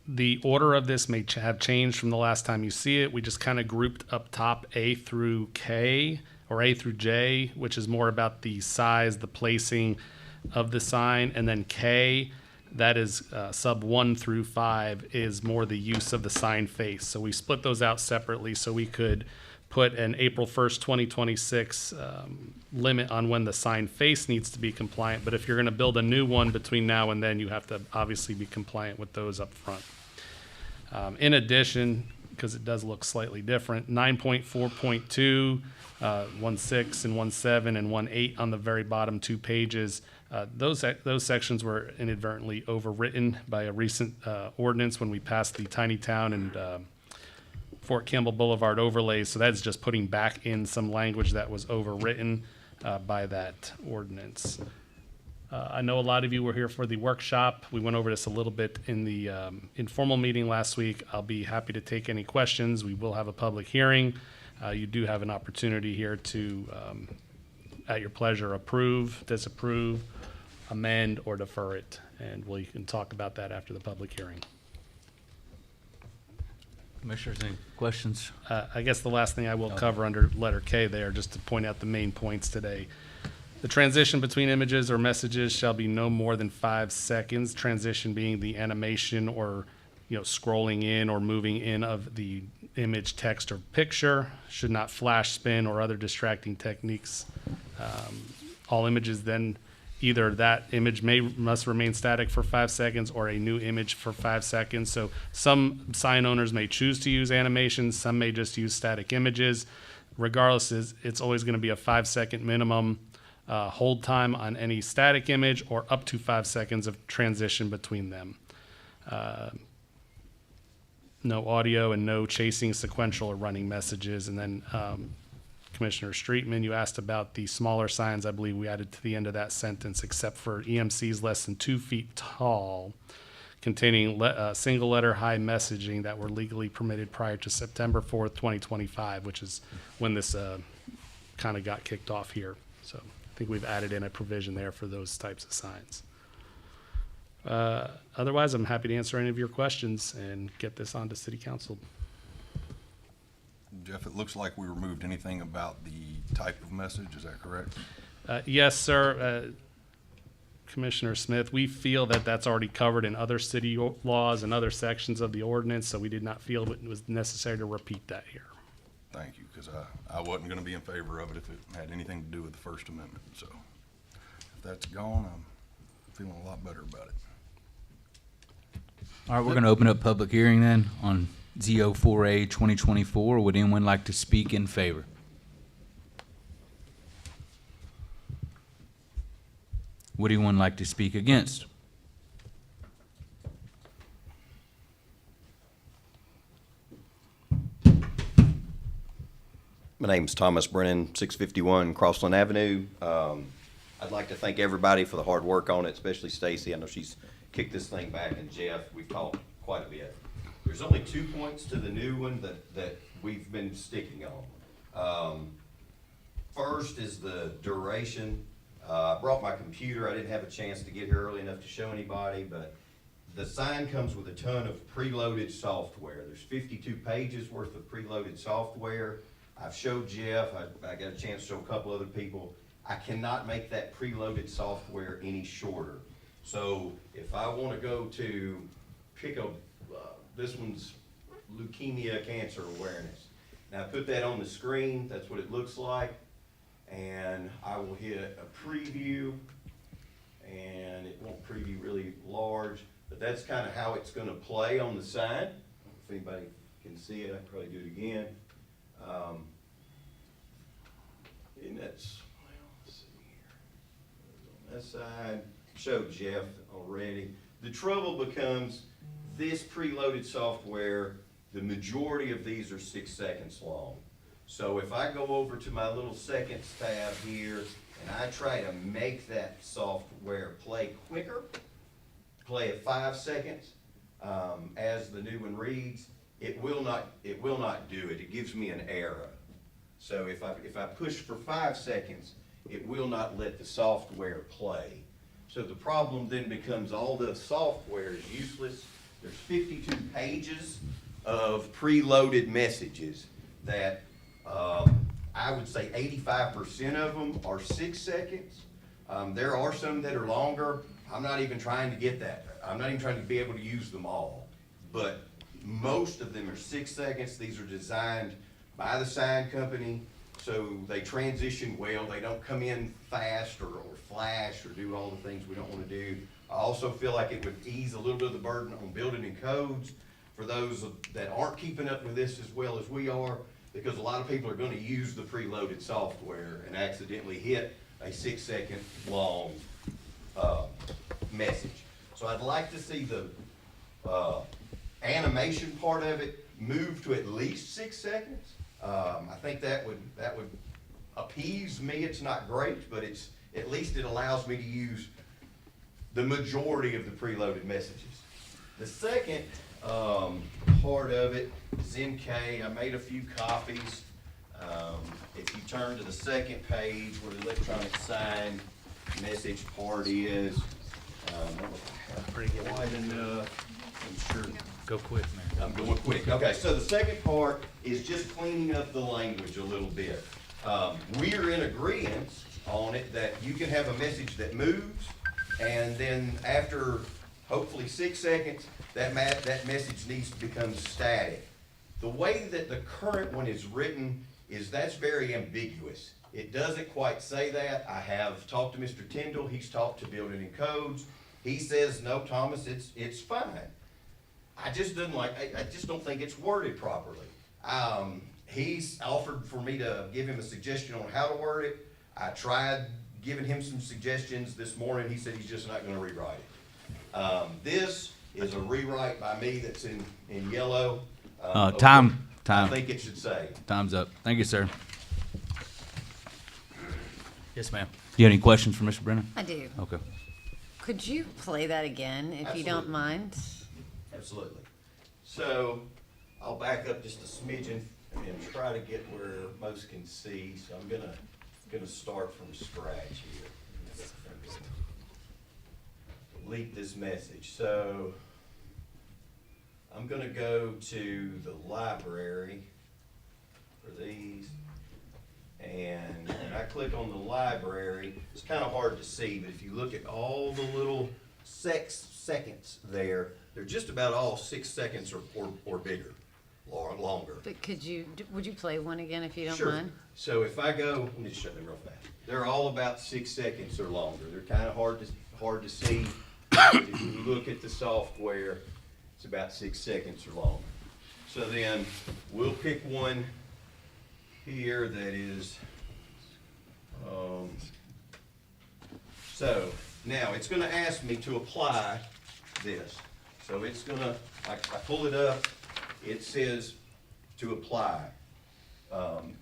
The order of this may have changed from the last time you see it. We just kind of grouped up top A through K, or A through J, which is more about the size, the placing of the sign, and then K, That is sub 1 through 5 is more the use of the sign face. So we split those out separately so we could put an April 1st, 2026 limit on when the sign face needs to be compliant. But if you're going to build a new one between now and then, you have to obviously be compliant with those up front. In addition, because it does look slightly different, 9.4.2, 1.6 and 1.7 and 1.8 on the very bottom 2 pages. Those sections were inadvertently overwritten by a recent ordinance when we passed the Tiny Town and Fort Campbell Boulevard overlays. So that's just putting back in some language that was overwritten by that ordinance. I know a lot of you were here for the workshop. We went over this a little bit in the informal meeting last week. I'll be happy to take any questions. We will have a public hearing. You do have an opportunity here to, at your pleasure, approve, disapprove, amend, or defer it. And we can talk about that after the public hearing.
Commissioners, any questions?
I guess the last thing I will cover under letter K there, just to point out the main points today. The transition between images or messages shall be no more than 5 seconds. Transition being the animation or, scrolling in or moving in of the image, text, or picture. Should not flash, spin, or other distracting techniques. All images then, either that image must remain static for 5 seconds or a new image for 5 seconds. So some sign owners may choose to use animations. Some may just use static images. Regardless, it's always going to be a 5-second minimum hold time on any static image or up to 5 seconds of transition between them. No audio and no chasing sequential or running messages. And then Commissioner Streetman, you asked about the smaller signs. I believe we added to the end of that sentence, except for EMCs less than 2 feet tall, containing single letter high messaging that were legally permitted prior to September 4th, 2025, which is when this kind of got kicked off here. So I think we've added in a provision there for those types of signs. Otherwise, I'm happy to answer any of your questions and get this on to City Council.
Jeff, it looks like we removed anything about the type of message, is that correct?
Yes, sir. Commissioner Smith, we feel that that's already covered in other city laws and other sections of the ordinance, so we did not feel it was necessary to repeat that here.
Thank you, because I wasn't going to be in favor of it if it had anything to do with the First Amendment. So if that's gone, I'm feeling a lot better about it.
All right, we're going to open up public hearing then on Z04A 2024. Would anyone like to speak in favor? Would anyone like to speak against?
My name's Thomas Brennan, 651 Crossland Avenue. I'd like to thank everybody for the hard work on it, especially Stacy. I know she's kicked this thing back, and Jeff, we've talked quite a bit. There's only 2 points to the new one that we've been sticking on. First is the duration. I brought my computer. I didn't have a chance to get here early enough to show anybody, but the sign comes with a ton of preloaded software. There's 52 pages worth of preloaded software. I've showed Jeff, I got a chance to show a couple other people. I cannot make that preloaded software any shorter. So if I want to go to pick a, this one's leukemia cancer awareness. Now I put that on the screen, that's what it looks like. And I will hit a preview, and it won't preview really large, but that's kind of how it's going to play on the sign. If anybody can see it, I can probably do it again. And that's, well, let's see here. On that side, showed Jeff already. The trouble becomes this preloaded software, the majority of these are 6 seconds long. So if I go over to my little seconds tab here and I try to make that software play quicker, play at 5 seconds, as the new one reads, it will not do it. It gives me an error. So if I push for 5 seconds, it will not let the software play. So the problem then becomes all the software is useless. There's 52 pages of preloaded messages that I would say 85% of them are 6 seconds. There are some that are longer. I'm not even trying to get that. I'm not even trying to be able to use them all. But most of them are 6 seconds. These are designed by the sign company, so they transition well. They don't come in fast or flash or do all the things we don't want to do. I also feel like it would ease a little bit of the burden on building and codes for those that aren't keeping up with this as well as we are, because a lot of people are going to use the preloaded software and accidentally hit a 6 second long message. So I'd like to see the animation part of it move to at least 6 seconds. I think that would appease me. It's not great, but it's at least it allows me to use the majority of the preloaded messages. The second part of it is MK. I made a few copies. If you turn to the second page where the electronic sign message part is, pretty wide enough. I'm sure.
Go quick, man.
I'm going quick. Okay, so the second part is just cleaning up the language a little bit. We're in agreement on it that you can have a message that moves, and then after hopefully 6 seconds, that message needs to become static. The way that the current one is written is that's very ambiguous. It doesn't quite say that. I have talked to Mr. Tyndall. He's talked to Building and Codes. He says, no, Thomas, it's fine. I just don't think it's worded properly. He's offered for me to give him a suggestion on how to word it. I tried giving him some suggestions this morning. He said he's just not gonna rewrite it. This is a rewrite by me that's in yellow.
Time.
I think it should say.
Time's up. Thank you, sir. Yes, ma'am. Do you have any questions for Mr. Brennan?
I do.
Okay.
Could you play that again, if you don't
Absolutely.
mind?
Absolutely. So I'll back up just a smidgen and try to get where most can see. So I'm gonna start from scratch here. Delete this message. So I'm gonna go to the library for these. And when I click on the library, it's kind of hard to see, but if you look at all the little seconds there, they're just about all 6 seconds or bigger, or longer.
But would you play one again if you don't
Sure.
mind?
So if I go, let me just show them real fast. They're all about 6 seconds or longer. They're kind of hard to see. If you look at the software, it's about 6 seconds or longer. So then we'll pick one here that is, so now it's gonna ask me to apply this. So it's gonna, I pull it up, it says to apply.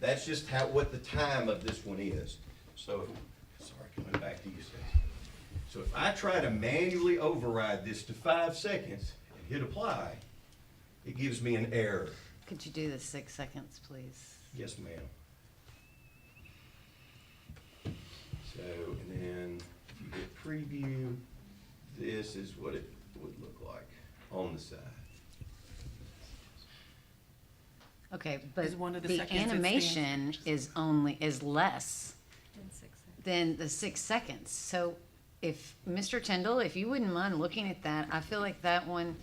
That's just what the time of this one is. So, sorry, coming back to you, Stacey. So if I try to manually override this to 5 seconds and hit apply, it gives me an error.
Could you do the 6 seconds, please?
Yes, ma'am. So, and then if you hit preview, this is what it would look like on the side.
Okay, but
Is one of the
the
seconds
animation is less than the 6 seconds. So if, Mr. Tyndall, if you wouldn't mind looking at that, I feel like that one,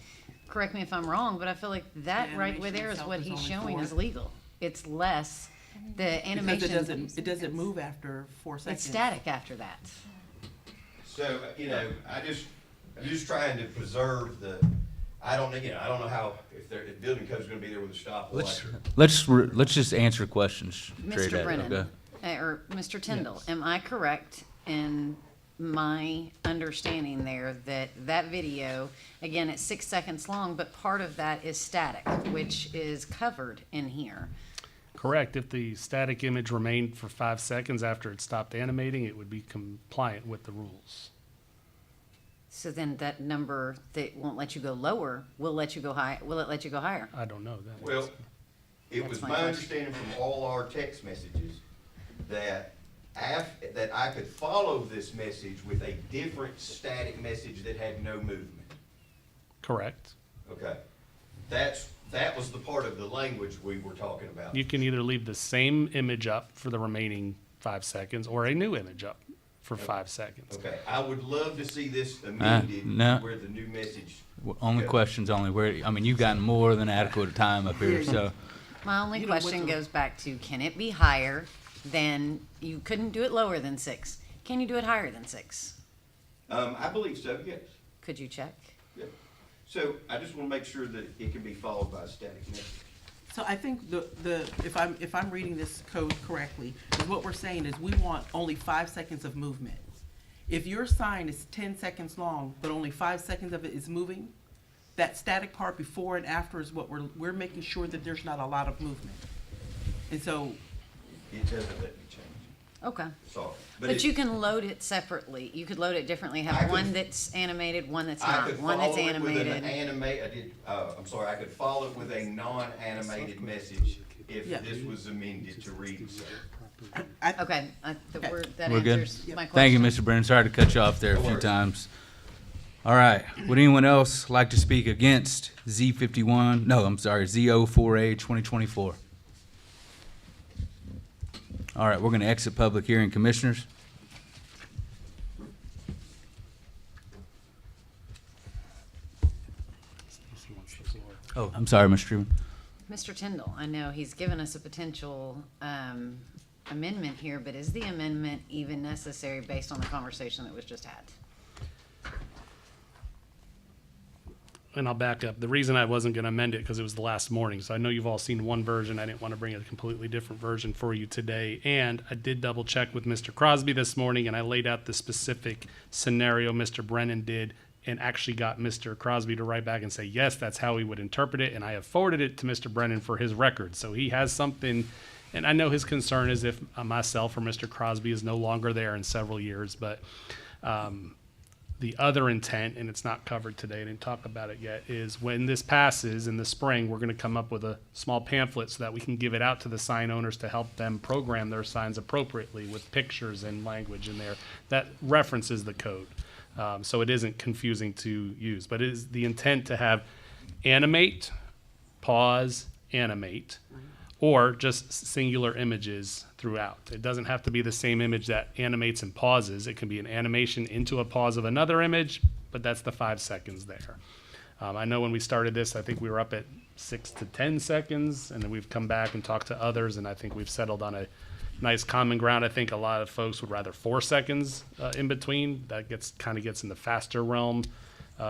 correct me if I'm wrong, but I feel like that
The
right where there is
animation
what
itself
he's
is only
showing
4.
is legal. It's less, the
Because
animation,
it doesn't move after 4 seconds.
it's static after that.
So, I'm just trying to preserve I don't know how, if building code's gonna be there with a stopwatch.
Let's just answer questions straight
Mr.
at it,
Brennan,
okay?
or Mr. Tyndall,
Yes.
am I correct in my understanding there that that video, again, it's 6 seconds long, but part of that is static, which is covered in here?
Correct. If the static image remained for 5 seconds after it stopped animating, it would be compliant with the rules.
So then that number that won't let you go lower will let you go high, will it let you go higher?
I don't know that.
Well, it
That's
was
my
my
question.
understanding from all our text messages that that I could follow this message with a different static message that had no movement.
Correct.
Okay. That was the part of the language we were talking about.
You can either leave the same image up for the remaining 5 seconds or a new image up for 5 seconds.
Okay, I would love to see this amended
no.
where the new message.
Only
Okay.
questions only. I mean, you've gotten more than adequate time up here, so.
My only
You know what
question
the-
goes back to, can it be higher than, you couldn't do it lower than 6. Can you do it higher than 6?
I believe so, yes.
Could you check?
Yeah. So I just want to make sure that it can be followed by a static message.
So I think if I'm reading this code correctly, is what we're saying is we want only 5 seconds of movement. If your sign is 10 seconds long, but only 5 seconds of it is moving, that static part before and after is what we're making sure that there's not a lot of movement. And so,
It doesn't let me change
Okay.
it, sorry.
But you can load it separately. You could load it differently,
I
have
could-
one that's animated, one that's
I
not,
could
one that's
follow it with an
animated.
I could follow it with a non-animated message if
Yeah.
this was amended to read so.
Okay, that
We're good?
answers my question.
Thank you, Mr. Brennan. Sorry to cut you off there a
No
few
worries.
times. All right. Would anyone else like to speak against Z51? No, I'm sorry, Z04A 2024. All right, we're going to exit public hearing. Commissioners?
He wants the floor.
Oh, I'm sorry, Mr. Truman.
Mr. Tyndall, I know he's given us a potential amendment here, but is the amendment even necessary based on the conversation that was just had?
And I'll back up. The reason I wasn't going to amend it because it was the last morning. So I know you've all seen one version. I didn't want to bring a completely different version for you today. And I did double check with Mr. Crosby this morning, and I laid out the specific scenario Mr. Brennan did and actually got Mr. Crosby to write back and say, yes, that's how he would interpret it. And I have forwarded it to Mr. Brennan for his record. So he has something, and I know his concern is if myself or Mr. Crosby is no longer there in several years, but the other intent, and it's not covered today, I didn't talk about it yet, is when this passes in the spring, we're going to come up with a small pamphlet so that we can give it out to the sign owners to help them program their signs appropriately with pictures and language in there that references the code. So it isn't confusing to use, but it is the intent to have animate, pause, animate, or just singular images throughout. It doesn't have to be the same image that animates and pauses. It can be an animation into a pause of another image, but that's the 5 seconds there. I know when we started this, I think we were up at 6 to 10 seconds, and then we've come back and talked to others, and I think we've settled on a nice common ground. I think a lot of folks would rather 4 seconds in between. That kind of gets in the faster realm.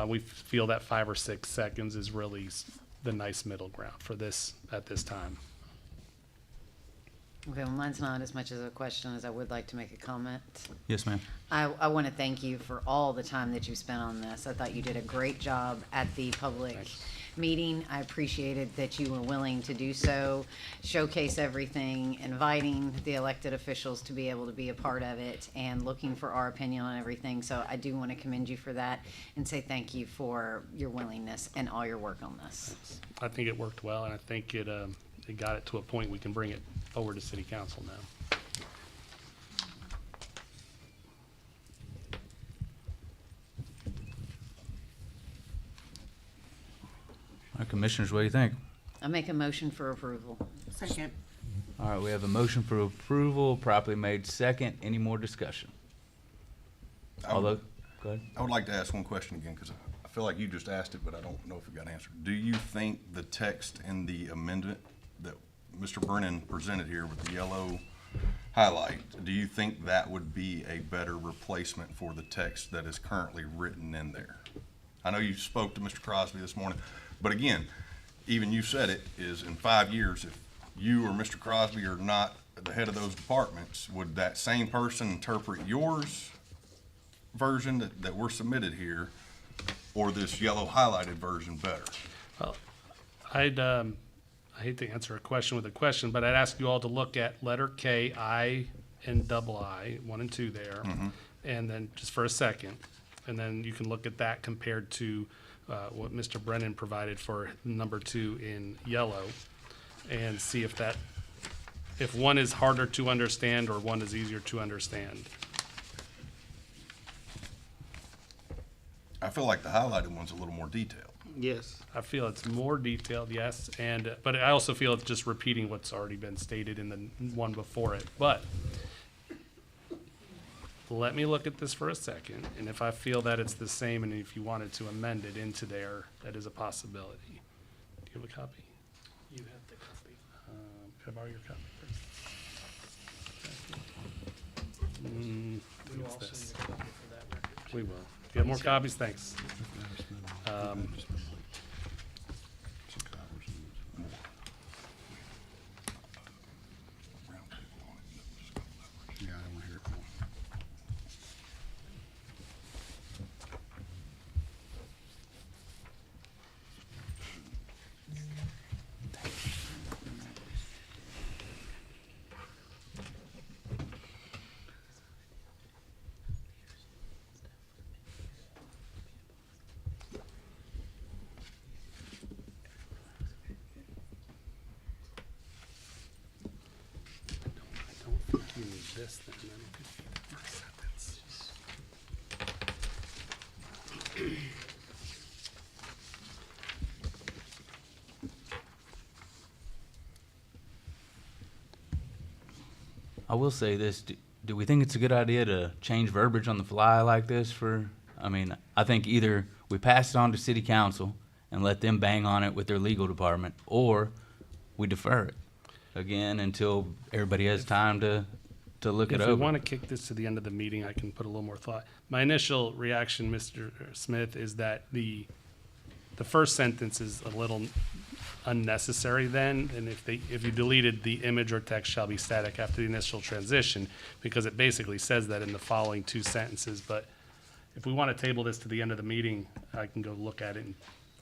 We feel that 5 or 6 seconds is really the nice middle ground for this at this time.
Okay, well, mine's not as much as a question as I would like to make a comment.
Yes, ma'am.
I want to thank you for all the time that you spent on this. I thought you did a great job at the public meeting. I appreciated that you were willing to do so, showcase everything, inviting the elected officials to be able to be a part of it, and looking for our opinion on everything. So I do want to commend you for that and say thank you for your willingness and all your work on this.
I think it worked well, and I think it got it to a point we can bring it over to city council now.
All right, Commissioners, what do you think?
I make a motion for approval.
second,
All right, we have a motion for approval, properly made second. Any more discussion? Although, go ahead.
I would like to ask one question again, because I feel like you just asked it, but I don't know if it got answered. Do you think the text in the amendment that Mr. Brennan presented here with the yellow highlight, do you think that would be a better replacement for the text that is currently written in there? I know you spoke to Mr. Crosby this morning, but again, even you said it, is in 5 years, if you or Mr. Crosby are not at the head of those departments, would that same person interpret yours version that we're submitted here, or this yellow highlighted version better?
Well, I hate to answer a question with a question, but I'd ask you all to look at letter K, I, and double I, 1 and 2 there, and then just for a second, and then you can look at that compared to what Mr. Brennan provided for number 2 in yellow, and see if one is harder to understand or one is easier to understand.
I feel like the highlighted one's a little more detailed.
Yes. I feel it's more detailed, yes, but I also feel it's just repeating what's already been stated in the one before it. But let me look at this for a second, and if I feel that it's the same, and if you wanted to amend it into there, that is a possibility. Do you have a copy?
You have the copy.
Can I borrow your copy?
We will
What's
also
this?
need a copy for that record.
We will. If you have more copies, thanks.
Yeah, I don't wanna hear it.
I don't think you need this then. I don't think you need the first sentence.
I will say this, do we think it's a good idea to change verbiage on the fly like this I mean, I think either we pass it on to city council and let them bang on it with their legal department, or we defer it again until everybody has time to look it
If we
over.
want to kick this to the end of the meeting, I can put a little more thought. My initial reaction, Mr. Smith, is that the first sentence is a little unnecessary then, and if you deleted the image or text shall be static after the initial transition, because it basically says that in the following two sentences, but if we want to table this to the end of the meeting, I can go look at it and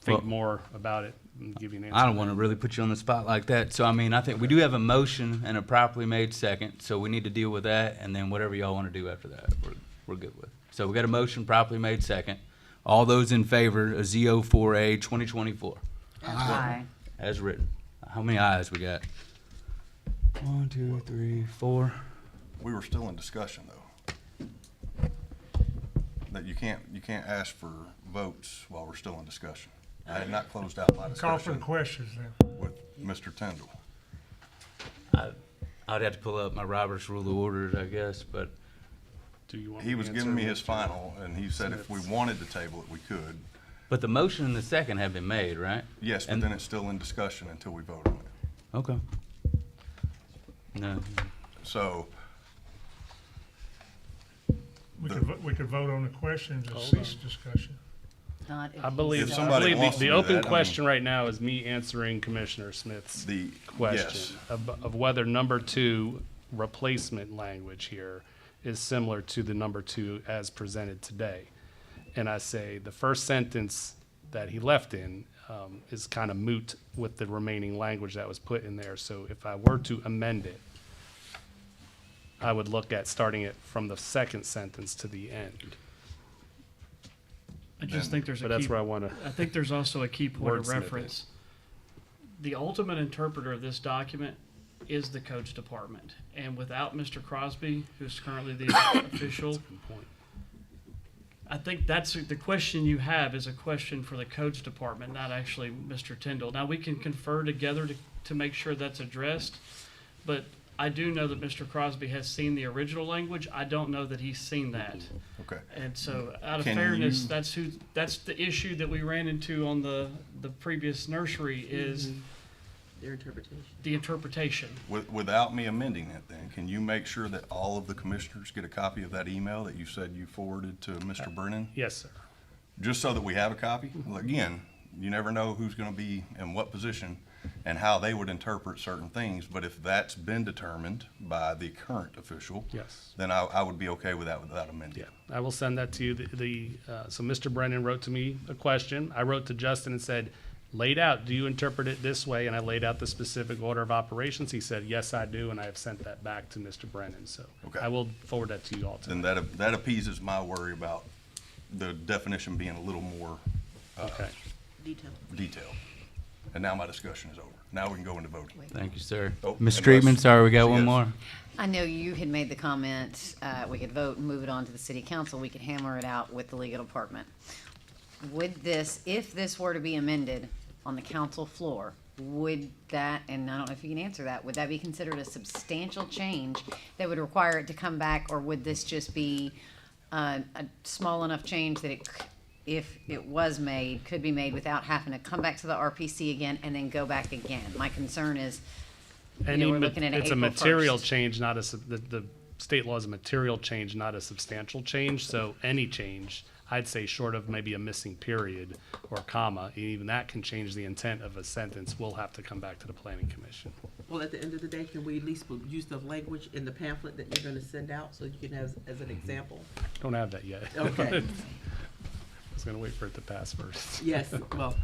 think
Well,
more about it and give you an answer.
I don't want to really put you on the spot like that. So, I mean, I think we do have a motion and a properly made second, so we need to deal with that, and then whatever y'all want to do after that, we're good with. So we got a motion properly made second. All those in favor of Z04A 2024,
Aye.
as written. How many ayes we got? 1, 2, 3, 4.
We were still in discussion, though. That you can't ask for votes while we're still in discussion. I had not closed out my
Call for the
discussion
questions then.
with Mr. Tyndall.
I'd have to pull up my Robert's Rule of Orders, I guess, but
Do you want
He
to
was
answer
giving me his
Mr.
final, and he said if we wanted to table it, we could.
the motion and the second have been made, right?
Yes, but
And-
then it's still in discussion until we vote on it.
Okay. No.
So,
We could vote on the questions and cease discussion.
Not if
I
he
believe,
If
says-
I
somebody
believe
wants
the
to do
open
that, I
question
mean-
right now is me answering Commissioner Smith's
yes,
question of whether number 2 replacement language here is similar to the number 2 as presented today. And I say the first sentence that he left in is kind of moot with the remaining language that was put in there. So if I were to amend it, I would look at starting it from the second sentence to the end.
I just think there's a
But that's
key,
where I want to,
I think there's also a key point of
Wordsmith it.
reference. The ultimate interpreter of this document is the codes department. And without Mr. Crosby, who's currently the official,
point.
I think that's, the question you have is a question for the codes department, not actually Mr. Tyndall. Now, we can confer together to make sure that's addressed, but I do know that Mr. Crosby has seen the original language. I don't know that he's seen that.
okay.
And so, out of
Can
fairness,
you-
that's the issue that we ran into on the previous nursery is
Their interpretation.
the interpretation.
Without me amending it then, can you make sure that all of the commissioners get a copy of that email that you said you forwarded to Mr. Brennan?
Yes, sir.
Just so that we have a copy? Again, you never know who's gonna be in what position and how they would interpret certain things, but if that's been determined by the current official,
Yes.
then I would be okay with that without amending.
Yeah, I will send that to you. So Mr. Brennan wrote to me a question. I wrote to Justin and said, laid out, do you interpret it this way? And I laid out the specific order of operations. He said, yes, I do, and I have sent that back to Mr. Brennan. So
Okay.
I will forward that to you all
Then
tonight.
that appeases my worry about the definition being a little more
Okay.
Detail.
detailed. And now my discussion is over. Now we can go into voting.
Thank you, sir.
Oh,
Ms.
unless
Streetman, sorry, we got
she
one
has-
more.
I know you had made the comment, we could vote and move it on to the city council, we could hammer it out with the legal department. Would this, if this were to be amended on the council floor, would that, and I don't know if you can answer that, would that be considered a substantial change that would require it to come back, or would this just be a small enough change that it, if it was made, could be made without having to come back to the RPC again and then go back again? My concern is, we're looking at
It's a
April
material
1st.
change, not the state law is a material change, not a substantial change, so any change, I'd say short of maybe a missing period or comma, even that can change the intent of a sentence, will have to come back to the planning commission.
Well, at the end of the day, can we at least use the language in the pamphlet that you're gonna send out, so you can have as an example?
Don't have that yet.
Okay.
I was gonna wait for it to pass first.
Yes, well,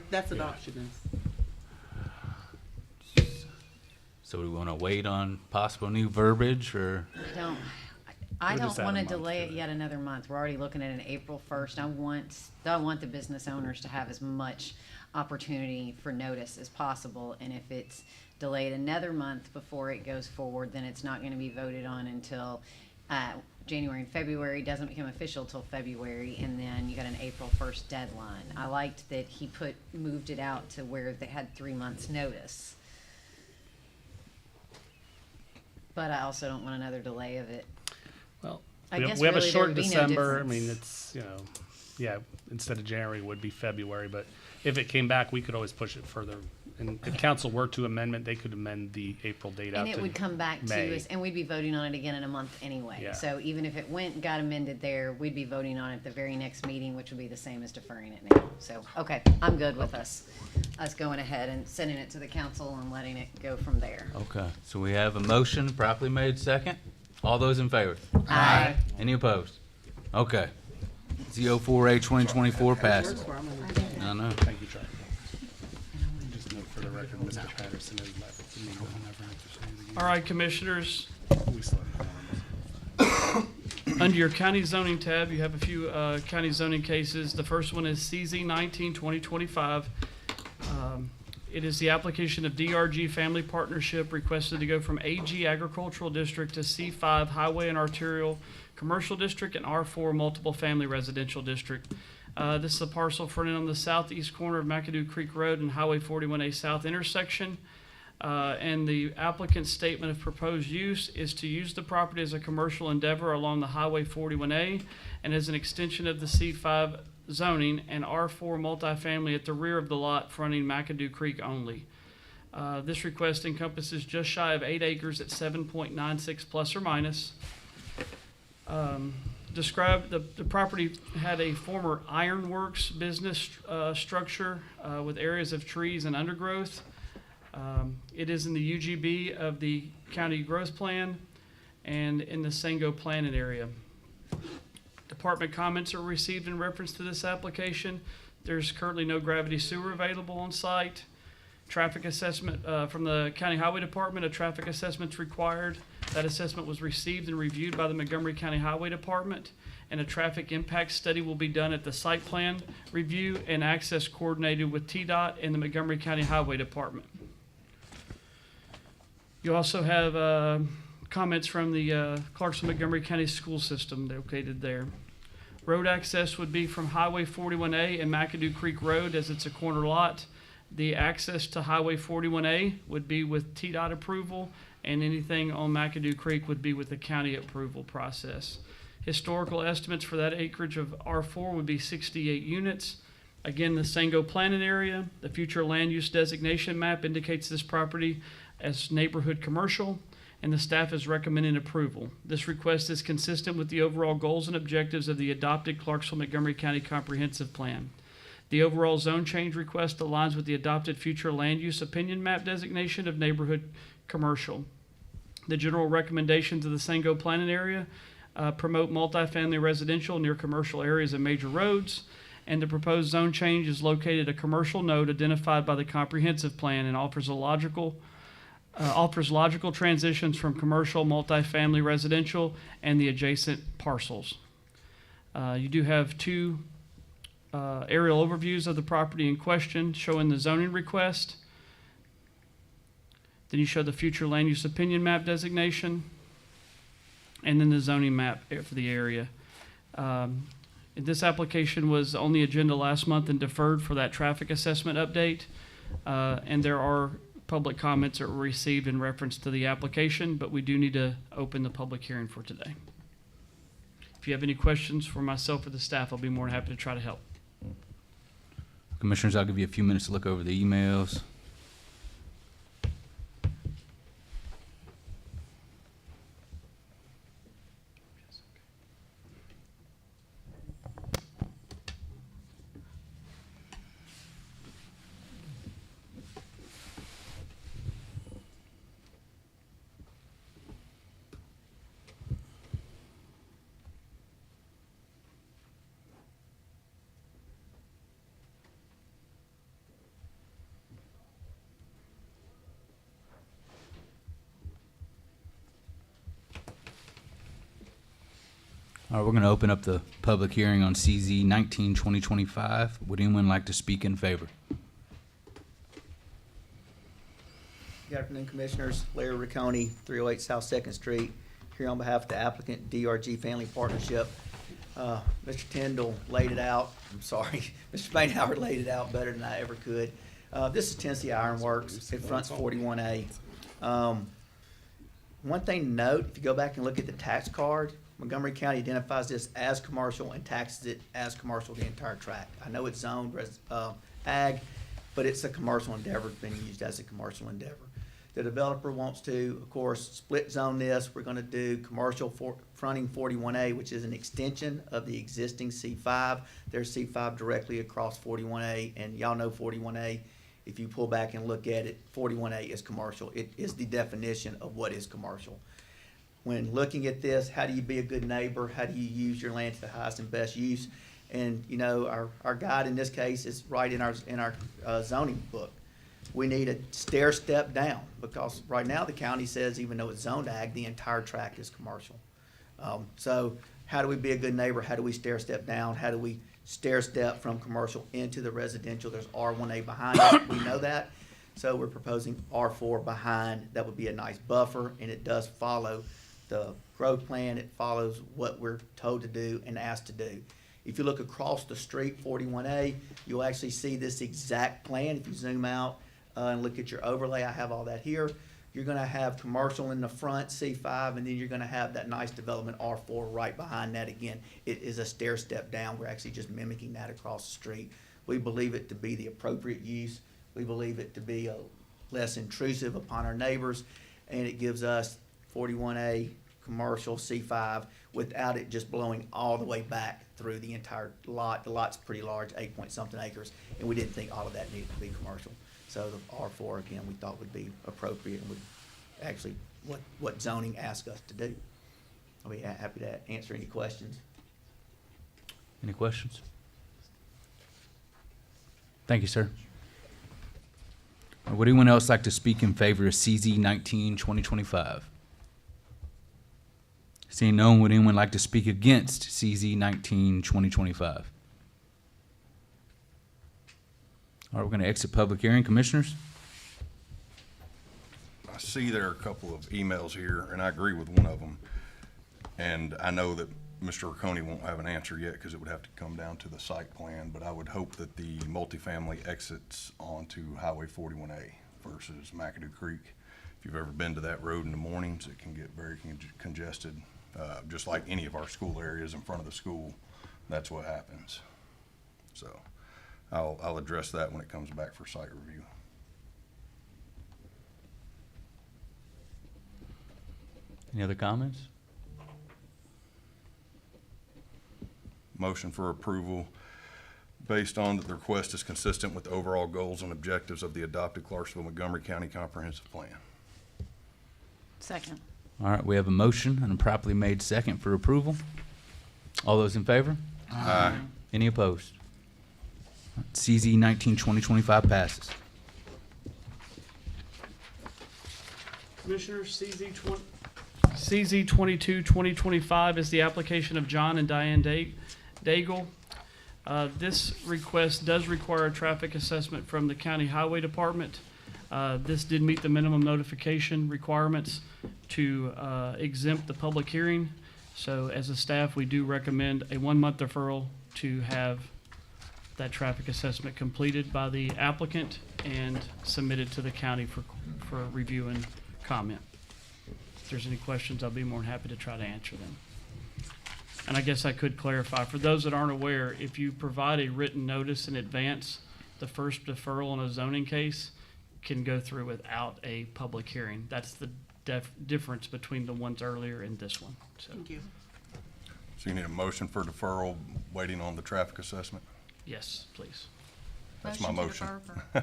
that's an
Yeah.
option.
So do we want to wait on possible new verbiage, or?
I
We'll
don't
just add a
want to
month
delay
to
it
it.
yet another month. We're already looking at an April 1st. I want the business owners to have as much opportunity for notice as possible. And if it's delayed another month before it goes forward, then it's not going to be voted on until January and February. Doesn't become official till February, and then you got an April 1st deadline. I liked that he moved it out to where they had 3 months notice. But I also don't want another delay of it.
Well,
I guess
we have a
really there
short
would be no
December, I
difference.
mean, it's, yeah, instead of January, it would be February, but if it came back, we could always push it further. And if council were to amendment, they could amend the April date out
And
to
it would come back to
May.
us, and we'd be voting on it again in a month anyway.
Yeah.
So even if it got amended there, we'd be voting on it the very next meeting, which would be the same as deferring it now. So, okay, I'm good with us going ahead and sending it to the council and letting it go from there.
Okay, so we have a motion properly made second. All those in favor?
Aye.
Any opposed? Okay. Z04A 2024 passes. I know.
Thank you, Charlie. Just note for the record, Mr. Patterson is left.
All right, commissioners,
We still have
under your county zoning tab, you have a few county zoning cases. The first one is CZ 19-2025. It is the application of DRG Family Partnership requested to go from AG Agricultural District to C5 Highway and Arterial Commercial District and R4 Multiple Family Residential District. This is a parcel fronted on the southeast corner of McAdoo Creek Road and Highway 41A South intersection. And the applicant's statement of proposed use is to use the property as a commercial endeavor along the Highway 41A and as an extension of the C5 zoning and R4 multifamily at the rear of the lot fronting McAdoo Creek only. This request encompasses just shy of 8 acres at 7.96 plus or minus. Described, the property had a former ironworks business structure with areas of trees and undergrowth. It is in the UGB of the county growth plan and in the Sango planning area. Department comments are received in reference to this application. There's currently no gravity sewer available on site. Traffic assessment from the County Highway Department, a traffic assessment's required. That assessment was received and reviewed by the Montgomery County Highway Department, and a traffic impact study will be done at the site plan review and access coordinated with TDOT and the Montgomery County Highway Department. You also have comments from the Clarksville Montgomery County School System located there. Road access would be from Highway 41A and McAdoo Creek Road as it's a corner lot. The access to Highway 41A would be with TDOT approval, and anything on McAdoo Creek would be with the county approval process. Historical estimates for that acreage of R4 would be 68 units. Again, the Sango planning area, the future land use designation map indicates this property as neighborhood commercial, and the staff is recommending approval. This request is consistent with the overall goals and objectives of the adopted Clarksville-Montgomery County Comprehensive Plan. The overall zone change request aligns with the adopted future land use opinion map designation of neighborhood commercial. The general recommendations of the Sango planning area promote multifamily residential near commercial areas and major roads, and the proposed zone change is located at a commercial node identified by the comprehensive plan and offers logical transitions from commercial, multifamily residential, and the adjacent parcels. You do have two aerial overviews of the property in question showing the zoning request. Then you show the future land use opinion map designation, and then the zoning map for the area. This application was on the agenda last month and deferred for that traffic assessment update. and there are public comments that were received in reference to the application, but we do need to open the public hearing for today. If you have any questions for myself or the staff, I'll be more than happy to try to help.
Commissioners, I'll give you a few minutes to look over the emails. All right, we're going to open up the public hearing on CZ 19-2025. Would anyone like to speak in favor?
Good afternoon, Commissioners. Larry Riccone, 308 South Second Street, here on behalf of the applicant, DRG Family Partnership. Mr. Tyndall laid it out. I'm sorry, Mr. Spainhour laid it out better than I ever could. This is Tennessee Ironworks. It fronts 41A. One thing to note, if you go back and look at the tax card, Montgomery County identifies this as commercial and taxes it as commercial the entire tract. I know it's zoned ag, but it's a commercial endeavor. It's been used as a commercial endeavor. The developer wants to, of course, split zone this. We're going to do commercial fronting 41A, which is an extension of the existing C5. There's C5 directly across 41A, and y'all know 41A. If you pull back and look at it, 41A is commercial. It is the definition of what is commercial. When looking at this, how do you be a good neighbor? How do you use your land to the highest and best use? And you know, our guide in this case is right in our zoning book. We need a stair step down, because right now the county says even though it's zoned ag, the entire tract is commercial. So how do we be a good neighbor? How do we stair step down? How do we stair step from commercial into the residential? There's R1A behind us. We know that. So we're proposing R4 behind. That would be a nice buffer, and it does follow the growth plan. It follows what we're told to do and asked to do. If you look across the street, 41A, you'll actually see this exact plan. If you zoom out and look at your overlay, I have all that here. You're gonna have commercial in the front, C5, and then you're gonna have that nice development R4 right behind that again. It is a stair step down. We're actually just mimicking that across the street. We believe it to be the appropriate use. We believe it to be less intrusive upon our neighbors, and it gives us 41A commercial C5 without it just blowing all the way back through the entire lot. The lot's pretty large, 8-point-something acres, and we didn't think all of that needed to be commercial. So the R4, again, we thought would be appropriate and would actually what zoning asked us to do. I'll be happy to answer any questions.
Any questions? Thank you, sir. Would anyone else like to speak in favor of CZ 19-2025? Seeing no one, would anyone like to speak against CZ 19-2025? All right, we're going to exit public hearing. Commissioners?
I see there are a couple of emails here, and I agree with one of them. And I know that Mr. Riccone won't have an answer yet because it would have to come down to the site plan, but I would hope that the multifamily exits onto Highway 41A versus McAdoo Creek. If you've ever been to that road in the mornings, it can get very congested, just like any of our school areas in front of the school. That's what happens. So I'll address that when it comes back for site review.
Any other comments?
Motion for approval based on that the request is consistent with the overall goals and objectives of the adopted Clarksville-Montgomery County Comprehensive Plan.
Second.
All right, we have a motion and a properly made second for approval. All those in favor?
Aye.
Any opposed? CZ 19-2025 passes.
Commissioners, CZ 22-2025 is the application of John and Diane Daigle. This request does require a traffic assessment from the County Highway Department. This did meet the minimum notification requirements to exempt the public hearing. So as a staff, we do recommend a 1-month deferral to have that traffic assessment completed by the applicant and submitted to the county for review and comment. If there's any questions, I'll be more than happy to try to answer them. And I guess I could clarify, for those that aren't aware, if you provide a written notice in advance, the first deferral in a zoning case can go through without a public hearing. That's the difference between the ones earlier and this one, so,
Thank you.
So you need a motion for deferral, waiting on the traffic assessment?
yes, please.
That's my motion.
To defer for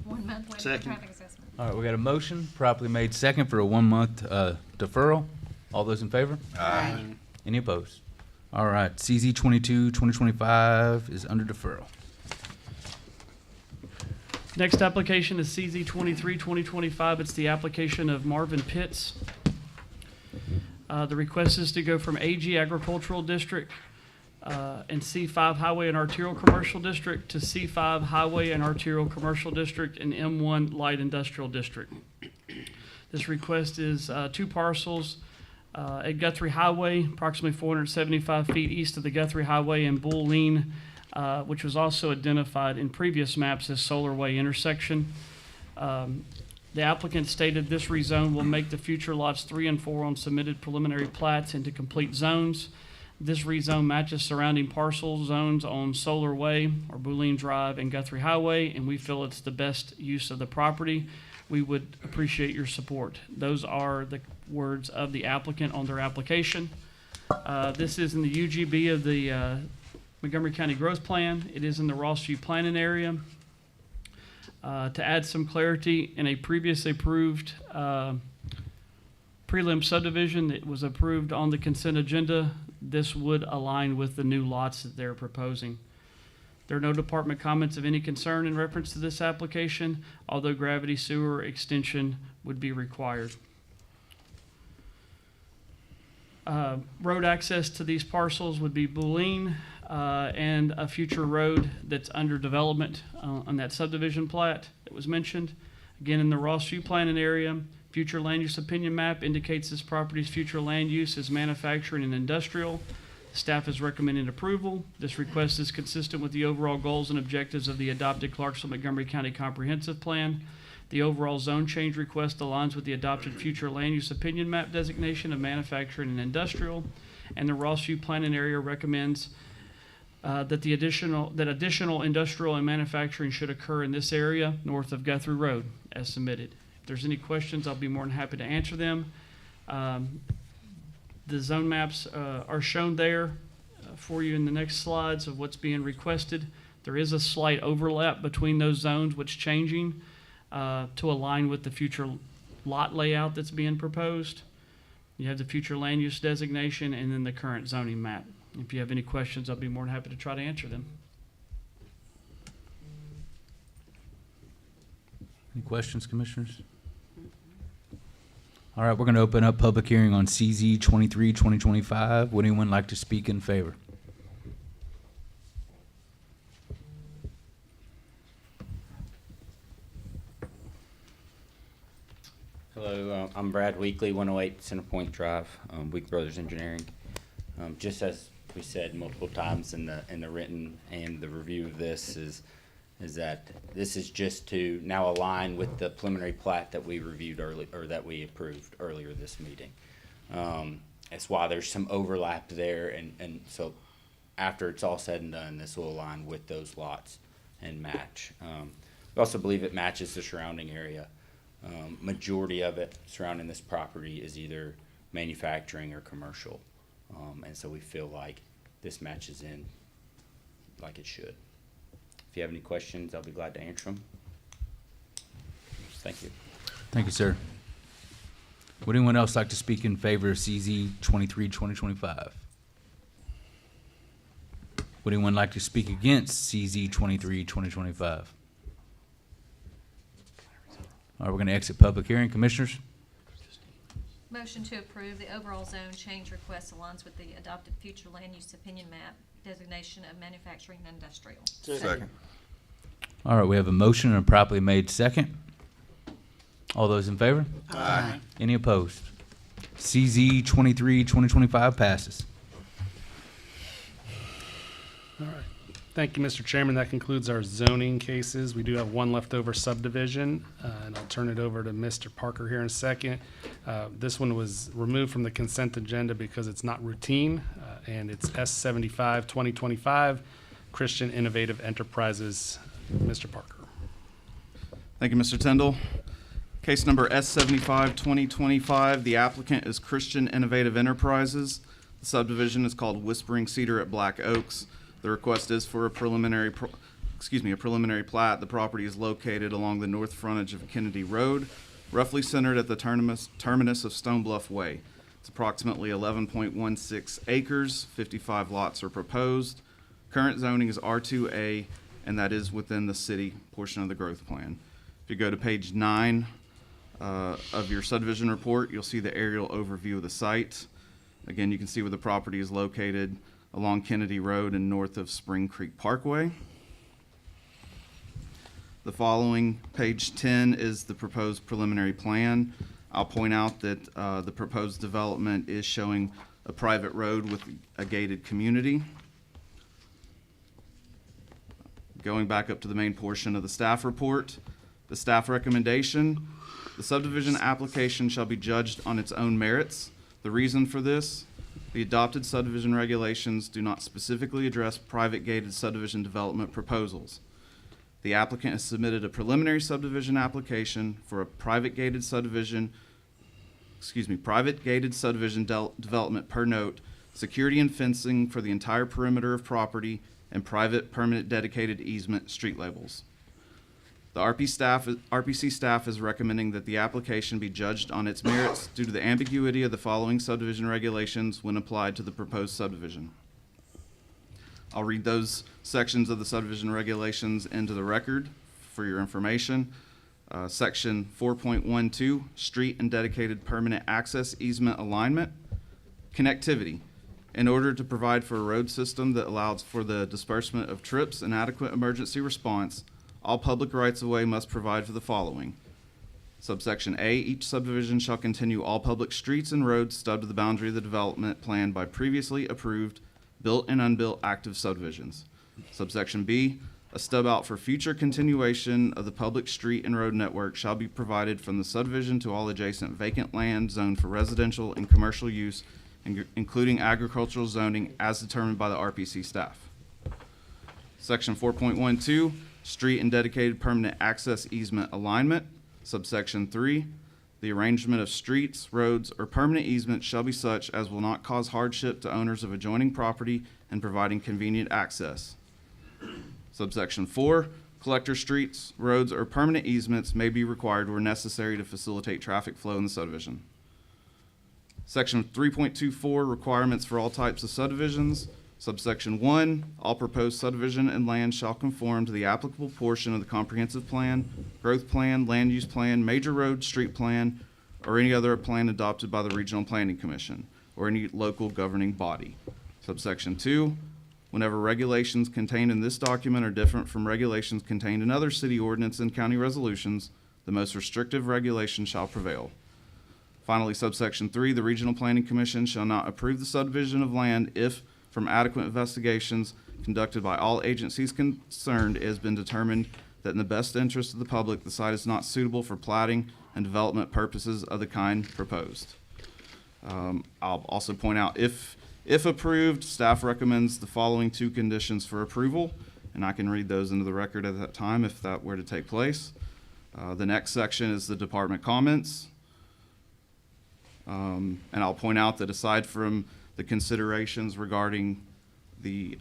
1 month waiting for
Second.
traffic assessment.
All right, we got a motion properly made second for a 1-month deferral. All those in favor?
Aye.
Any opposed? All right, CZ 22-2025 is under deferral.
Next application is CZ 23-2025. It's the application of Marvin Pitts. The request is to go from AG Agricultural District and C5 Highway and Arterial Commercial District to C5 Highway and Arterial Commercial District and M1 Light Industrial District. This request is 2 parcels at Guthrie Highway, approximately 475 feet east of the Guthrie Highway, and Bull Lean, which was also identified in previous maps as Solar Way intersection. The applicant stated this rezone will make the future lots 3 and 4 on submitted preliminary plats into complete zones. This rezone matches surrounding parcel zones on Solar Way or Bulleen Drive and Guthrie Highway, and we feel it's the best use of the property. We would appreciate your support. Those are the words of the applicant on their application. This is in the UGB of the Montgomery County Growth Plan. It is in the Rossview planning area. To add some clarity, in a previously approved prelim subdivision that was approved on the consent agenda, this would align with the new lots that they're proposing. There are no department comments of any concern in reference to this application, although gravity sewer extension would be required. Road access to these parcels would be Bulleen and a future road that's under development on that subdivision plat that was mentioned. Again, in the Rossview planning area, future land use opinion map indicates this property's future land use is manufacturing and industrial. Staff is recommending approval. This request is consistent with the overall goals and objectives of the adopted Clarksville-Montgomery County Comprehensive Plan. The overall zone change request aligns with the adopted future land use opinion map designation of manufacturing and industrial, and the Rossview planning area recommends that additional industrial and manufacturing should occur in this area north of Guthrie Road as submitted. If there's any questions, I'll be more than happy to answer them. The zone maps are shown there for you in the next slides of what's being requested. There is a slight overlap between those zones, which changing to align with the future lot layout that's being proposed. You have the future land use designation and then the current zoning map. If you have any questions, I'll be more than happy to try to answer them.
Any questions, commissioners? All right, we're going to open up public hearing on CZ 23-2025. Would anyone like to speak in favor?
Hello, I'm Brad Weekly, 108 Center Point Drive, Week Brothers Engineering. Just as we said multiple times in the written and the review of this is that this is just to now align with the preliminary plat that we reviewed early, or that we approved earlier this meeting. That's why there's some overlap there, and so after it's all said and done, this will align with those lots and match. We also believe it matches the surrounding area. Majority of it surrounding this property is either manufacturing or commercial, and so we feel like this matches in like it should. If you have any questions, I'll be glad to answer them. Thank you.
Thank you, sir. Would anyone else like to speak in favor of CZ 23-2025? Would anyone like to speak against CZ 23-2025? All right, we're going to exit public hearing. Commissioners?
Motion to approve the overall zone change request aligns with the adopted future land use opinion map designation of manufacturing and industrial.
Second.
All right, we have a motion and a properly made second. All those in favor?
Aye.
Any opposed? CZ 23-2025 passes.
All right. Thank you, Mr. Chairman. That concludes our zoning cases. We do have one leftover subdivision, and I'll turn it over to Mr. Parker here in a second. This one was removed from the consent agenda because it's not routine, and it's S75 2025 Christian Innovative Enterprises. Mr. Parker.
Thank you, Mr. Tyndall. Case number S75 2025. The applicant is Christian Innovative Enterprises. The subdivision is called Whispering Cedar at Black Oaks. The request is for a preliminary plat. The property is located along the north frontage of Kennedy Road, roughly centered at the terminus of Stone Bluff Way. It's approximately 11.16 acres. 55 lots are proposed. Current zoning is R2A, and that is within the city portion of the growth plan. If you go to page 9 of your subdivision report, you'll see the aerial overview of the site. Again, you can see where the property is located along Kennedy Road and north of Spring Creek Parkway. The following, page 10, is the proposed preliminary plan. I'll point out that the proposed development is showing a private road with a gated community. Going back up to the main portion of the staff report, the staff recommendation, the subdivision application shall be judged on its own merits. The reason for this, the adopted subdivision regulations do not specifically address private gated subdivision development proposals. The applicant has submitted a preliminary subdivision application for a private gated subdivision development per note, security and fencing for the entire perimeter of property, and private permanent dedicated easement street labels. The RPC staff is recommending that the application be judged on its merits due to the ambiguity of the following subdivision regulations when applied to the proposed subdivision. I'll read those sections of the subdivision regulations into the record for your information. Section 4.12, street and dedicated permanent access easement alignment. Connectivity. In order to provide for a road system that allows for the disbursement of trips and adequate emergency response, all public rights-of-way must provide for the following. Subsection A, each subdivision shall continue all public streets and roads stubbed to the boundary of the development plan by previously approved built and unbuilt active subdivisions. Subsection B, a stub out for future continuation of the public street and road network shall be provided from the subdivision to all adjacent vacant land zoned for residential and commercial use, including agricultural zoning as determined by the RPC staff. Section 4.12, street and dedicated permanent access easement alignment. Subsection 3, the arrangement of streets, roads, or permanent easements shall be such as will not cause hardship to owners of adjoining property and providing convenient access. Subsection 4, collector streets, roads, or permanent easements may be required where necessary to facilitate traffic flow in the subdivision. Section 3.24, requirements for all types of subdivisions. Subsection 1, all proposed subdivision and land shall conform to the applicable portion of the comprehensive plan, growth plan, land use plan, major road, street plan, or any other plan adopted by the Regional Planning Commission or any local governing body. Subsection 2, whenever regulations contained in this document are different from regulations contained in other city ordinance and county resolutions, the most restrictive regulation shall prevail. Finally, subsection 3, the Regional Planning Commission shall not approve the subdivision of land if, from adequate investigations conducted by all agencies concerned, it has been determined that in the best interest of the public, the site is not suitable for platting and development purposes of the kind proposed. I'll also point out, if approved, staff recommends the following 2 conditions for approval, and I can read those into the record at that time if that were to take place. The next section is the department comments. And I'll point out that aside from the considerations regarding the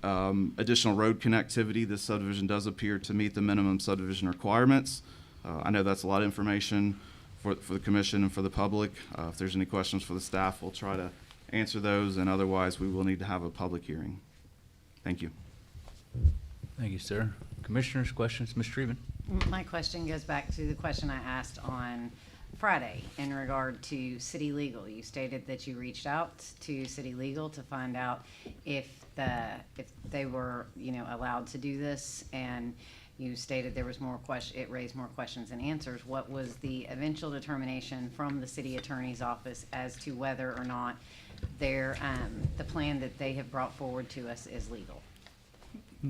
additional road connectivity, this subdivision does appear to meet the minimum subdivision requirements. I know that's a lot of information for the commission and for the public. If there's any questions for the staff, we'll try to answer those, and otherwise we will need to have a public hearing. Thank you.
Thank you, sir. Commissioners, questions? Ms. Treven?
My question goes back to the question I asked on Friday in regard to city legal. You stated that you reached out to city legal to find out if they were, allowed to do this, and you stated there was it raised more questions than answers. What was the eventual determination from the city attorney's office as to whether or not the plan that they have brought forward to us is legal?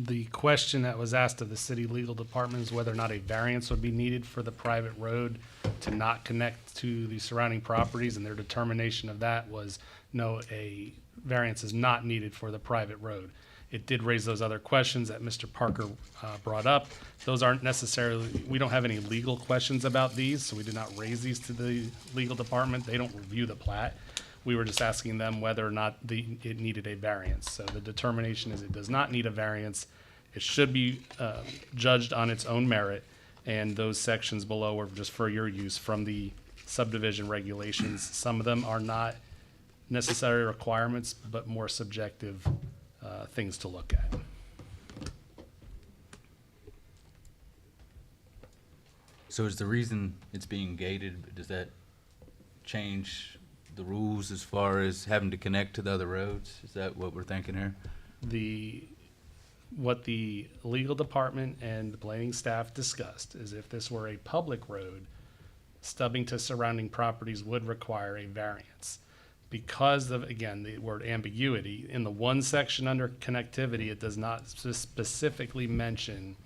The question that was asked of the city legal department is whether or not a variance would be needed for the private road to not connect to the surrounding properties, and their determination of that was no, a variance is not needed for the private road. It did raise those other questions that Mr. Parker brought up. Those aren't necessarily, we don't have any legal questions about these, so we did not raise these to the legal department. They don't review the plat. We were just asking them whether or not it needed a variance. So the determination is it does not need a variance. It should be judged on its own merit, and those sections below are just for your use from the subdivision regulations. Some of them are not necessary requirements, but more subjective things to look at.
So is the reason it's being gated, does that change the rules as far as having to connect to the other roads? Is that what we're thinking here?
What the legal department and the planning staff discussed is if this were a public road, stubbing to surrounding properties would require a variance. Because of, again, the word ambiguity, in the one section under connectivity, it does not specifically mention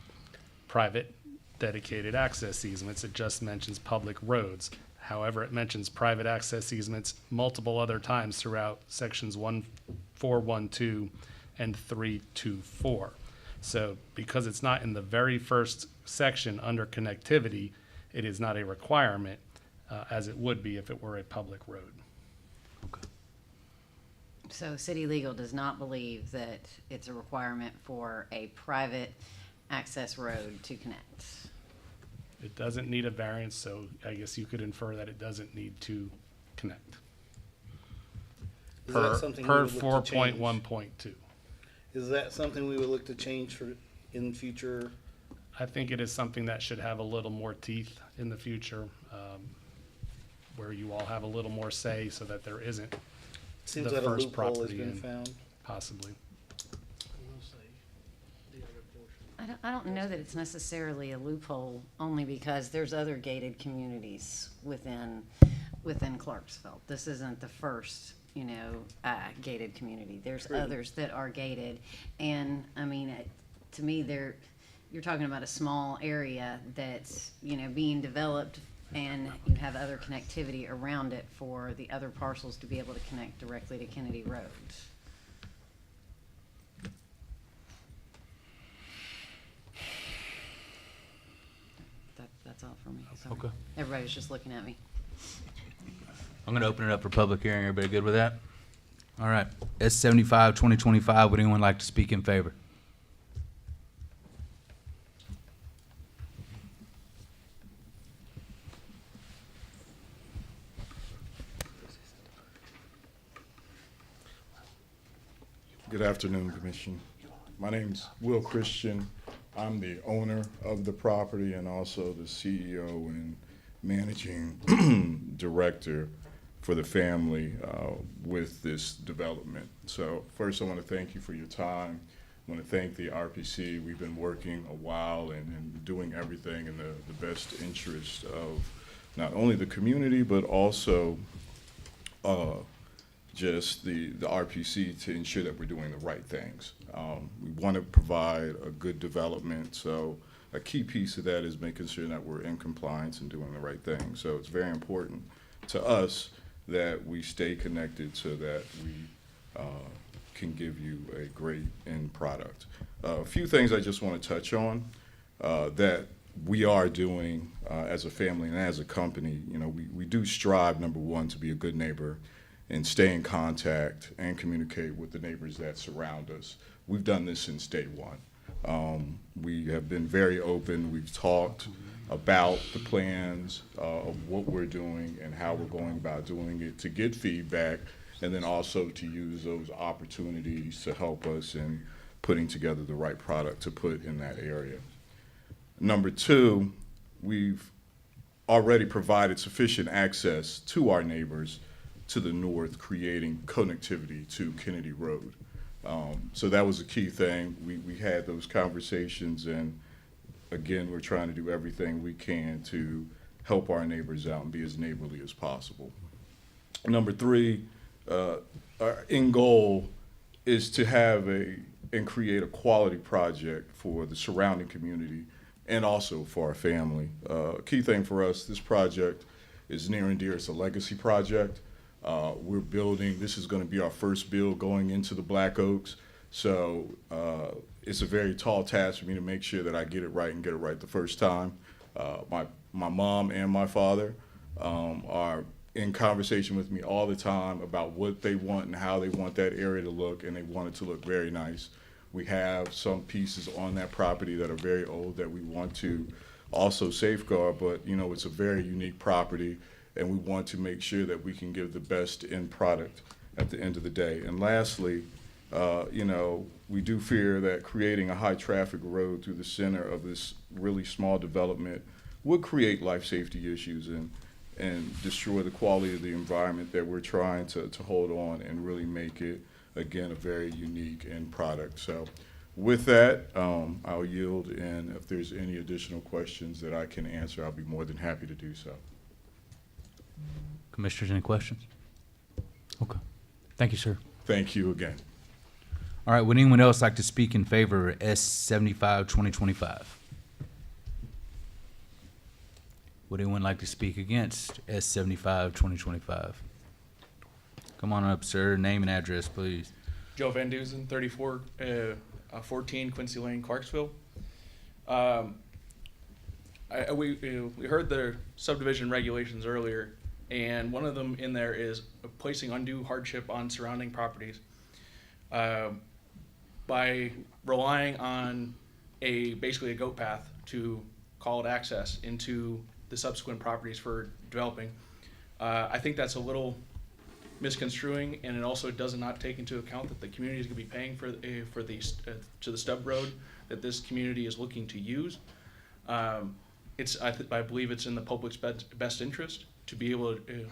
private dedicated access easements. It just mentions public roads. However, it mentions private access easements multiple other times throughout sections 1412 and 324. So because it's not in the very first section under connectivity, it is not a requirement as it would be if it were a public road.
So city legal does not believe that it's a requirement for a private access road to connect.
It doesn't need a variance, so I guess you could infer that it doesn't need to connect.
Is that something we
Per
would look to change?
4.1.2.
Is that something we would look to change for in future?
I think it is something that should have a little more teeth in the future, where you all have a little more say so that there isn't
Seems
the
that a
first
loophole has
property
been
in,
found.
possibly.
I don't know that it's necessarily a loophole, only because there's other gated communities within Clarksville. This isn't the first, gated community. There's
True.
others that are gated, and I mean, to me, you're talking about a small area that's being developed, and you have other connectivity around it for the other parcels to be able to connect directly to Kennedy Road. That's all for me. Sorry.
Okay.
Everybody's just looking at me.
I'm gonna open it up for public hearing. Everybody good with that? All right. S 75-2025, would anyone like to speak in favor?
Good afternoon, Commission. My name's Will Christian. I'm the owner of the property and also the CEO and managing director for the family with this development. So first I want to thank you for your time. I want to thank the RPC. We've been working a while and doing everything in the best interest of not only the community but also just the RPC to ensure that we're doing the right things. We want to provide a good development, so a key piece of that is making sure that we're in compliance and doing the right thing. So it's very important to us that we stay connected so that we can give you a great end product. A few things I just want to touch on that we are doing as a family and as a company. We do strive, number one, to be a good neighbor and stay in contact and communicate with the neighbors that surround us. We've done this since day one. We have been very open. We've talked about the plans of what we're doing and how we're going about doing it to get feedback, and then also to use those opportunities to help us in putting together the right product to put in that area. Number two, we've already provided sufficient access to our neighbors to the north, creating connectivity to Kennedy Road. So that was a key thing. We had those conversations, and again, we're trying to do everything we can to help our neighbors out and be as neighborly as possible. Number three, our end goal is to have a and create a quality project for the surrounding community and also for our family. Key thing for us, this project is near and dear. It's a legacy project. We're building, this is going to be our first build going into the Black Oaks. So it's a very tall task for me to make sure that I get it right and get it right the first time. My mom and my father are in conversation with me all the time about what they want and how they want that area to look, and they want it to look very nice. We have some pieces on that property that are very old that we want to also safeguard, but you know, it's a very unique property, and we want to make sure that we can give the best end product at the end of the day. And lastly, you know, we do fear that creating a high traffic road through the center of this really small development would create life safety issues and destroy the quality of the environment that we're trying to hold on and really make it, again, a very unique end product. So with that, I'll yield, and if there's any additional questions that I can answer, I'll be more than happy to do so.
Commissioners, any questions? Okay. Thank you, sir.
Thank you again.
All right, would anyone else like to speak in favor of S-75, 2025? Would anyone like to speak against S-75, 2025? Come on up, sir. Name and address, please.
Joe Van Duzen, 14 Quincy Lane, Clarksville. We heard the subdivision regulations earlier, and one of them in there is placing undue hardship on surrounding properties. By relying on basically a goat path to call it access into the subsequent properties for developing, I think that's a little misconstruing, and it also does not take into account that the community is going to be paying for the stub road that this community is looking to use. I believe it's in the public's best interest to be able to,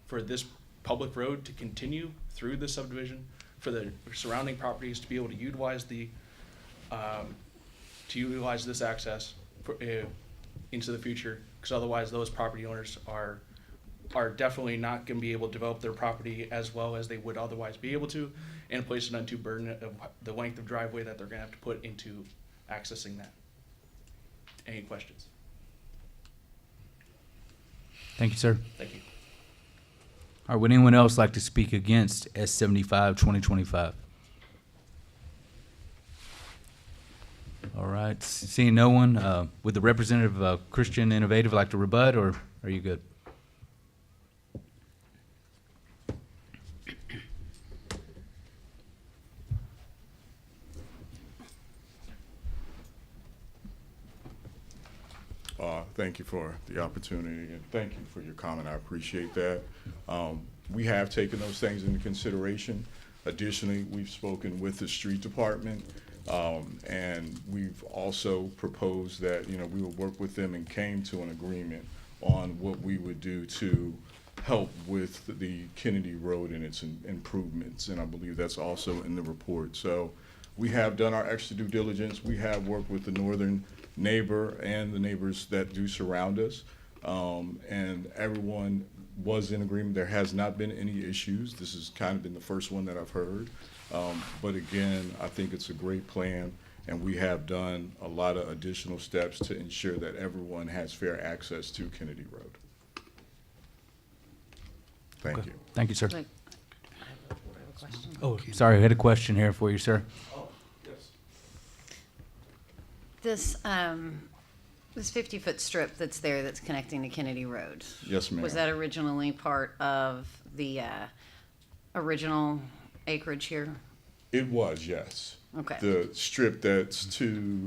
for this public road to continue through the subdivision, for the surrounding properties to be able to utilize this access into the future, because otherwise those property owners are definitely not going to be able to develop their property as well as they would otherwise be able to, and place an undue burden of the length of driveway that they're going to have to put into accessing that. Any questions?
Thank you, sir.
Thank you.
All right, would anyone else like to speak against S-75, 2025? All right, seeing no one, would the representative of Christian Innovative like to rebut, or are you good?
Thank you for the opportunity, and thank you for your comment. I appreciate that. We have taken those things into consideration. Additionally, we've spoken with the street department, and we've also proposed that, you know, we would work with them and came to an agreement on what we would do to help with the Kennedy Road and its improvements, and I believe that's also in the report. So we have done our extra due diligence. We have worked with the northern neighbor and the neighbors that do surround us, and everyone was in agreement. There has not been any issues. This has kind of been the first one that I've heard, but again, I think it's a great plan, and we have done a lot of additional steps to ensure that everyone has fair access to Kennedy Road. Thank you.
Thank you, sir.
Like, I have a question.
Oh, sorry, I had a question here for you, sir.
This 50-foot strip that's there that's connecting to Kennedy Road.
Yes, ma'am.
Was that originally part of the original acreage here?
It was, yes.
Okay.
The strip that's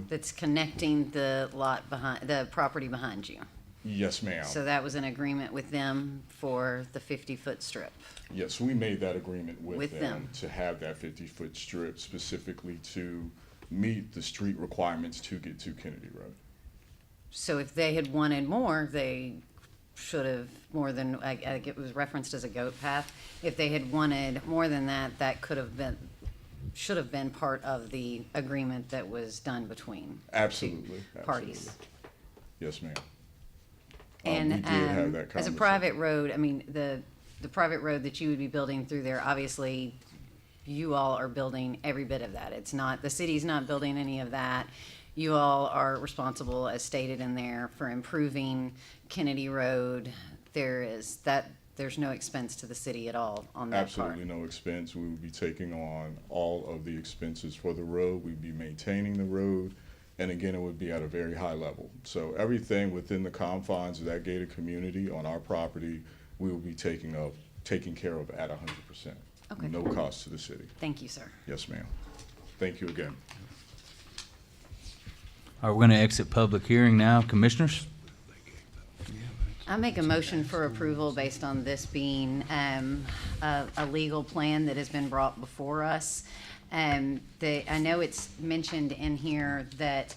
That's connecting the lot behind, the property behind you.
Yes, ma'am.
So that was an agreement with them for the 50-foot strip.
Yes, we made that agreement with them
them
to have that 50-foot strip specifically to meet the street requirements to get to Kennedy Road.
So if they had wanted more, they should have more than, I think it was referenced as a goat path. If they had wanted more than that, that could have been, should have been part of the agreement that was done between
Absolutely.
two parties.
Absolutely. Yes, ma'am.
And
we did have that
as a
conversation.
private road, I mean, the private road that you would be building through there, obviously, You all are building every bit of that. It's not, the city's not building any of that. You all are responsible, as stated in there, for improving Kennedy Road. There's no expense to the city at all on that part.
Absolutely no expense. We would be taking on all of the expenses for the road. We'd be maintaining the road. And again, it would be at a very high level. So everything within the confines of that gated community on our property, we will be taking care of at 100%.
Okay.
No cost to the city.
Thank you, sir.
Yes, ma'am. Thank you again.
All right, we're going to exit public hearing now. Commissioners?
I make a motion for approval based on this being a legal plan that has been brought before us. I know it's mentioned in here that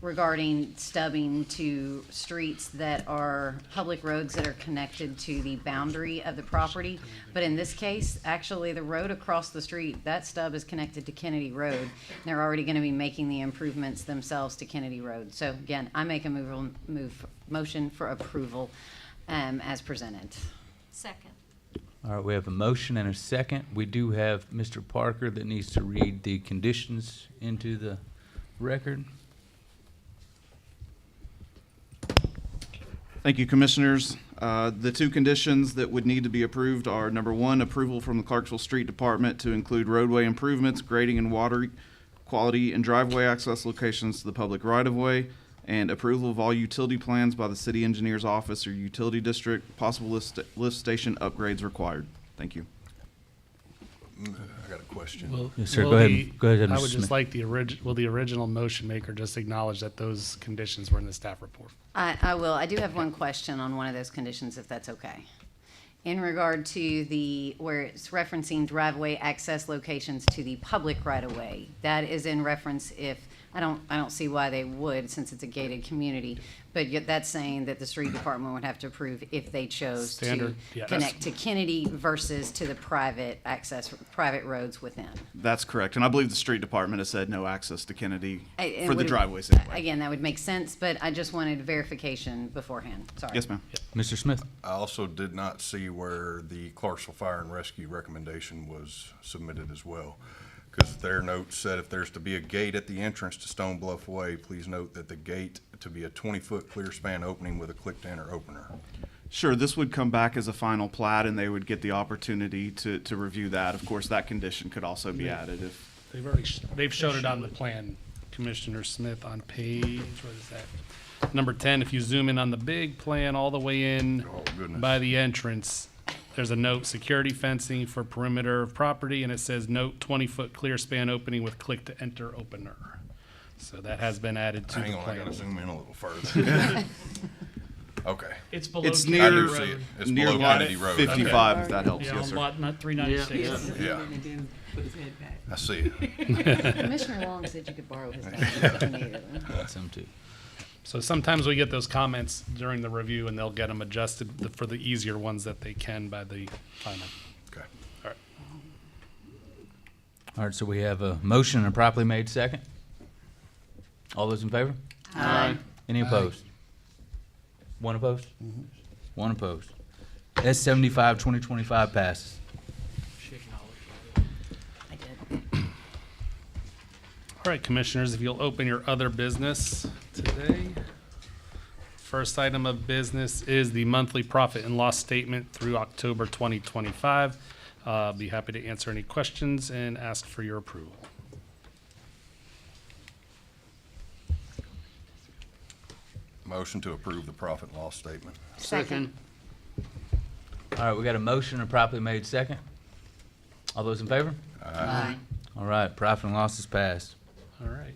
regarding stubbing to streets that are public roads that are connected to the boundary of the property. But in this case, actually, the road across the street, that stub is connected to Kennedy Road. They're already going to be making the improvements themselves to Kennedy Road. So again, I make a motion for approval as presented.
Second.
All right, we have a motion and a second. We do have Mr. Parker that needs to read the conditions into the record.
Thank you, Commissioners. The two conditions that would need to be approved are, number one, approval from the Clarksville Street Department to include roadway improvements, grading and water quality, and driveway access locations to the public right-of-way, and approval of all utility plans by the City Engineer's Office or Utility District, possible lift station upgrades required. Thank you.
I got a question.
Will-
Yes, sir.
will
Go ahead.
the-
Go ahead,
I
Mr.
would
Smith.
just like will the original motion maker just acknowledge that those conditions were in the staff report?
I will. I do have one question on one of those conditions, if that's okay. In regard to where it's referencing driveway access locations to the public right-of-way, that is in reference I don't see why they would, since it's a gated community, but yet that's saying that the street department would have to approve if they chose to
Standard, yeah.
connect to Kennedy versus to the private roads within.
That's correct. And I believe the Street Department has said no access to Kennedy
It
for the
would-
driveways anyway.
Again, that would make sense, but I just wanted verification beforehand. Sorry.
Yes, ma'am.
Mr. Smith?
I also did not see where the Clarksville Fire and Rescue recommendation was submitted as well. Because their note said if there's to be a gate at the entrance to Stone Bluff Way, please note that the gate to be a 20-foot clear span opening with a click-to-enter opener.
Sure, this would come back as a final plat, and they would get the opportunity to review that. Of course, that condition could also be added if,
They've showed it on the plan, Commissioner Smith, on page, what is that? Number 10, if you zoom in on the big plan all the way in
Oh, goodness.
by the entrance, there's a note, security fencing for perimeter of property, and it says note 20-foot clear span opening with click-to-enter opener. So that has been added to
Hang
the
on, I
plan.
gotta zoom in a little further. Okay.
It's below
it's
Kennedy
I
near,
do see it.
Road.
It's
near
below
lot
Kennedy Road.
55, if that helps.
Yeah,
Yes,
on
sir.
lot not 396.
Yeah.
And then put his head back.
I see it.
Commissioner Long said you could borrow his glasses if you needed them.
Some too.
So sometimes we get those comments during the review, and they'll get them adjusted for the easier ones that they can by the final.
Okay.
All right.
All right, so we have a motion and a properly made second. All those in favor?
Aye.
Any opposed? One opposed? One opposed. S 2025 passes.
She acknowledged
I did.
All right, Commissioners, if you'll open your other business today. First item of business is the monthly profit and loss statement through October 2025. Be happy to answer any questions and ask for your approval.
Motion to approve the profit and loss statement.
Second.
All right, we got a motion and a properly made second. All those in favor?
Aye.
All right, profit and loss is passed.
All right.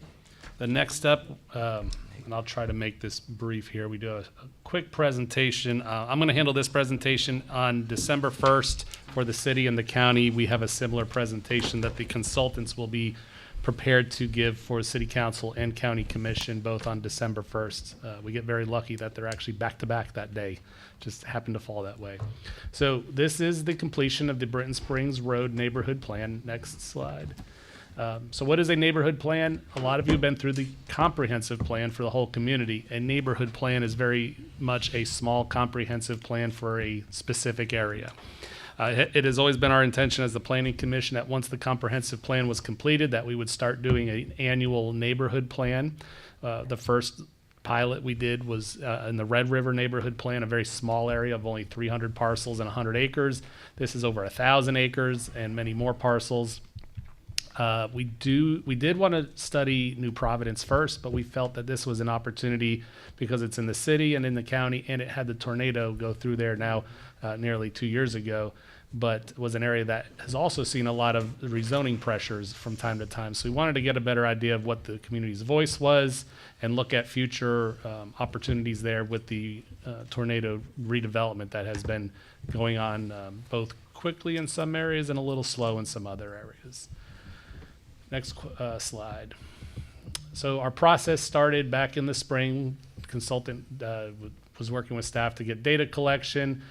The next up, and I'll try to make this brief here. We do a quick presentation. I'm going to handle this presentation on December 1st for the city and the county. We have a similar presentation that the consultants will be prepared to give for city council and county commission, both on December 1st. We get very lucky that they're actually back-to-back that day. Just happened to fall that way. So this is the completion of the Britton Springs Road Neighborhood Plan. Next slide. So what is a neighborhood plan? A lot of you have been through the comprehensive plan for the whole community. A neighborhood plan is very much a small comprehensive plan for a specific area. It has always been our intention as the Planning Commission that once the comprehensive plan was completed, that we would start doing an annual neighborhood plan. The first pilot we did was in the Red River neighborhood plan, a very small area of only 300 parcels and 100 acres. This is over 1,000 acres and many more parcels. We did want to study New Providence first, but we felt that this was an opportunity because it's in the city and in the county, and it had the tornado go through there now nearly 2 years ago, but was an area that has also seen a lot of rezoning pressures from time to time. So we wanted to get a better idea of what the community's voice was and look at future opportunities there with the tornado redevelopment that has been going on both quickly in some areas and a little slow in some other areas. Next slide. So our process started back in the spring. Consultant was working with staff to get data collection.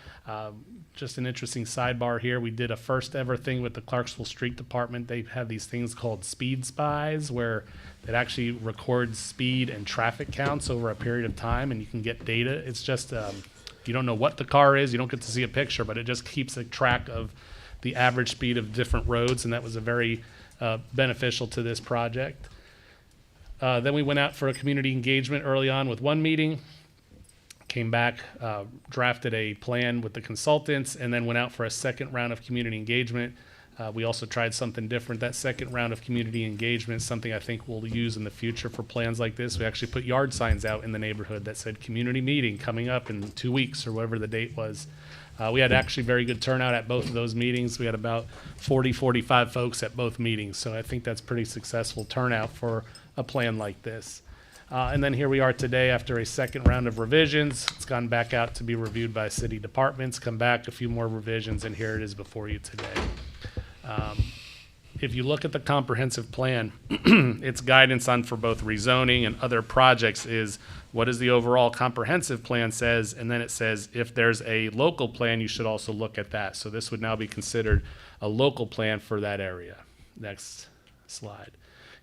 Just an interesting sidebar here. We did a first ever thing with the Clarksville Street Department. They have these things called speed spies where it actually records speed and traffic counts over a period of time, and you can get data. It's just, you don't know what the car is, you don't get to see a picture, but it just keeps a track of the average speed of different roads, and that was a very beneficial to this project. Then we went out for a community engagement early on with one meeting, came back, drafted a plan with the consultants, and then went out for a second round of community engagement. We also tried something different. That second round of community engagement is something I think we'll use in the future for plans like this. We actually put yard signs out in the neighborhood that said community meeting coming up in 2 weeks or whatever the date was. We had actually very good turnout at both of those meetings. We had about 45 folks at both meetings. So I think that's pretty successful turnout for a plan like this. And then here we are today after a second round of revisions. It's gone back out to be reviewed by city departments, come back a few more revisions, and here it is before you today. If you look at the comprehensive plan, its guidance on for both rezoning and other projects is what does the overall comprehensive plan says, and then it says if there's a local plan, you should also look at that. So this would now be considered a local plan for that area. Next slide.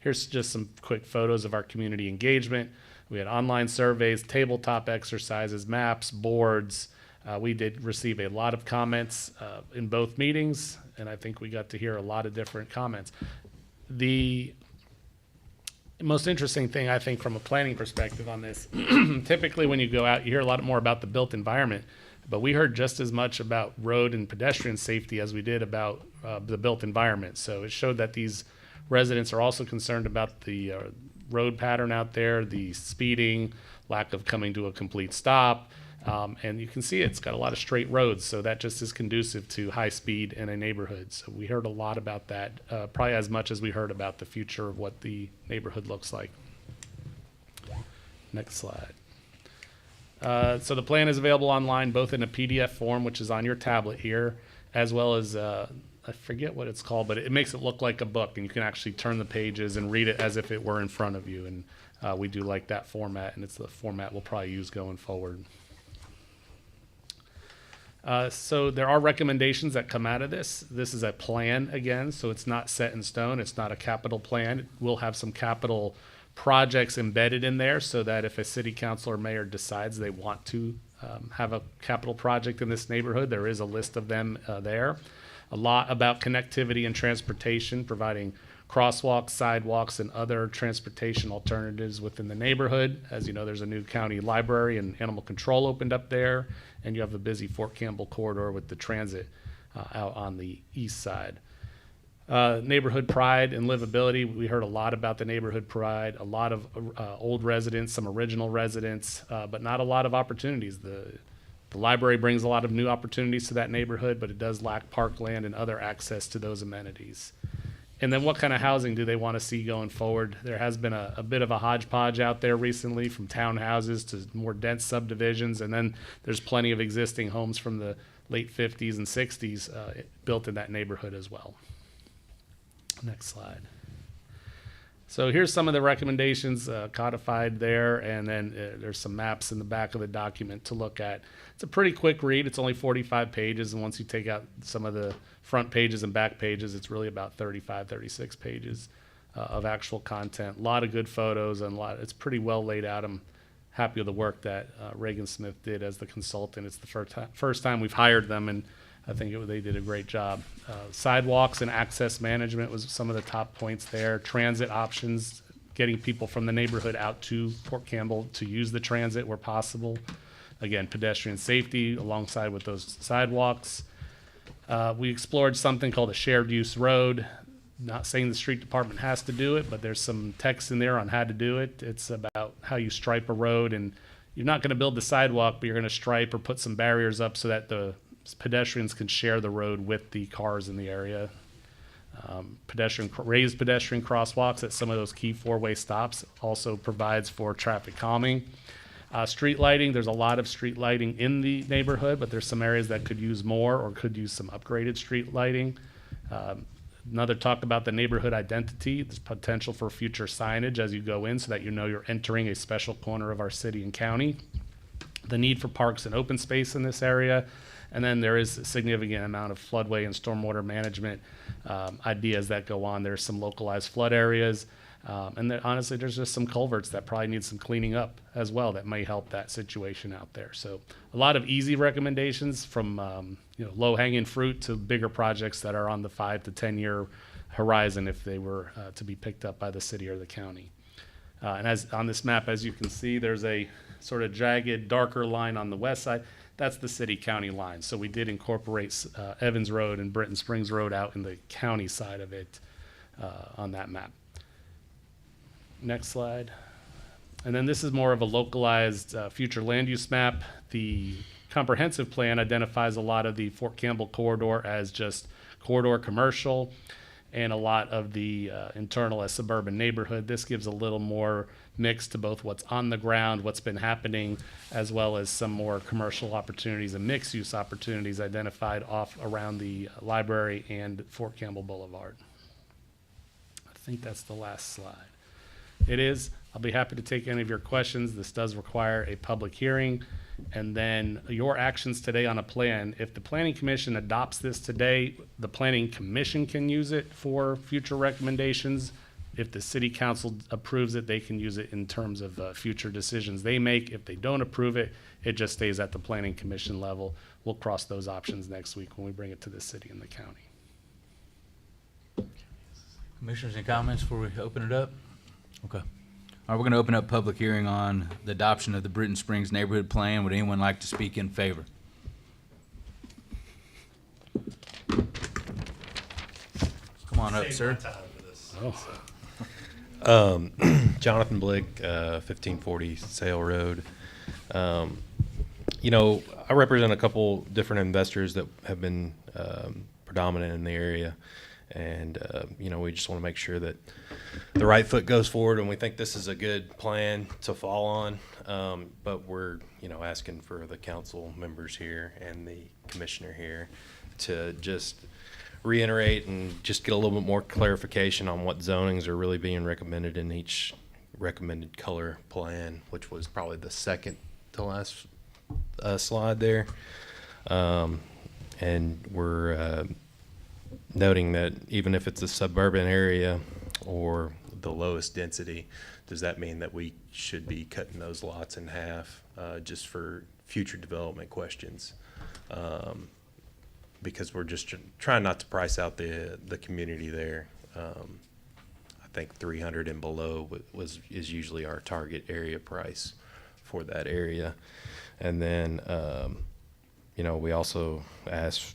Here's just some quick photos of our community engagement. We had online surveys, tabletop exercises, maps, boards. We did receive a lot of comments in both meetings, and I think we got to hear a lot of different comments. The most interesting thing, I think, from a planning perspective on this, typically when you go out, you hear a lot more about the built environment, but we heard just as much about road and pedestrian safety as we did about the built environment. So it showed that these residents are also concerned about the road pattern out there, the speeding, lack of coming to a complete stop. And you can see it's got a lot of straight roads, so that just is conducive to high speed in a neighborhood. So we heard a lot about that, probably as much as we heard about the future of what the neighborhood looks like. Next slide. So the plan is available online, both in a PDF form, which is on your tablet here, as well as I forget what it's called, but it makes it look like a book, and you can actually turn the pages and read it as if it were in front of you. And we do like that format, and it's the format we'll probably use going forward. So there are recommendations that come out of this. This is a plan again, so it's not set in stone. It's not a capital plan. We'll have some capital projects embedded in there so that if a city council or mayor decides they want to have a capital project in this neighborhood, there is a list of them there. A lot about connectivity and transportation, providing crosswalks, sidewalks, and other transportation alternatives within the neighborhood. As you know, there's a new county library and animal control opened up there, and you have a busy Fort Campbell corridor with the transit out on the east side. Neighborhood pride and livability. We heard a lot about the neighborhood pride, a lot of old residents, some original residents, but not a lot of opportunities. The library brings a lot of new opportunities to that neighborhood, but it does lack parkland and other access to those amenities. And then what kind of housing do they want to see going forward? There has been a bit of a hodgepodge out there recently, from townhouses to more dense subdivisions, and then there's plenty of existing homes from the late 50s and 60s built in that neighborhood as well. Next slide. So here's some of the recommendations codified there, and then there's some maps in the back of the document to look at. It's a pretty quick read. It's only 45 pages, and once you take out some of the front pages and back pages, it's really about 35, 36 pages of actual content. A lot of good photos, and it's pretty well laid out. I'm happy with the work that Reagan Smith did as the consultant. It's the first time we've hired them, and I think they did a great job. Sidewalks and access management was some of the top points there. Transit options, getting people from the neighborhood out to Port Campbell to use the transit where possible. Again, pedestrian safety alongside with those sidewalks. We explored something called a shared use road. Not saying the street department has to do it, but there's some text in there on how to do it. It's about how you stripe a road, and you're not going to build the sidewalk, but you're going to stripe or put some barriers up so that the pedestrians can share the road with the cars in the area. Raised pedestrian crosswalks at some of those key four-way stops also provides for traffic calming. Street lighting, there's a lot of street lighting in the neighborhood, but there's some areas that could use more or could use some upgraded street lighting. Another talk about the neighborhood identity, there's potential for future signage as you go in so that you know you're entering a special corner of our city and county. The need for parks and open space in this area. And then there is a significant amount of floodway and stormwater management ideas that go on. There's some localized flood areas. And there, honestly, there's just some culverts that probably need some cleaning up as well that may help that situation out there. So a lot of easy recommendations from low-hanging fruit to bigger projects that are on the 5 to 10 year horizon if they were to be picked up by the city or the county. And as on this map, as you can see, there's a sort of jagged, darker line on the west side. That's the city-county line. So we did incorporate Evans Road and Britton Springs Road out in the county side of it on that map. Next slide. And then this is more of a localized future land use map. The comprehensive plan identifies a lot of the Fort Campbell corridor as just corridor commercial and a lot of the internal as suburban neighborhood. This gives a little more mix to both what's on the ground, what's been happening, as well as some more commercial opportunities and mixed use opportunities identified off around the library and Fort Campbell Boulevard. I think that's the last slide. It is. I'll be happy to take any of your questions. This does require a public hearing. And then your actions today on a plan, if the Planning Commission adopts this today, the Planning Commission can use it for future recommendations. If the City Council approves it, they can use it in terms of future decisions they make. If they don't approve it, it just stays at the Planning Commission level. We'll cross those options next week when we bring it to the city and the county.
Commissioners, any comments before we open it up? Okay. All right, we're going to open up public hearing on the adoption of the Britton Springs Neighborhood Plan. Would anyone like to speak in favor? Come on up, sir.
Jonathan Blick, 1540 Sale Road. I represent a couple different investors that have been predominant in the area. And, we just want to make sure that the right foot goes forward, and we think this is a good plan to fall on. But we're, asking for the council members here and the commissioner here to just reiterate and just get a little bit more clarification on what zonings are really being recommended in each recommended color plan, which was probably the second to last slide there. And we're noting that even if it's a suburban area or the lowest density, does that mean that we should be cutting those lots in half just for future development questions? Because we're just trying not to price out the community there. I think 300 and below is usually our target area price for that area. And then, we also asked,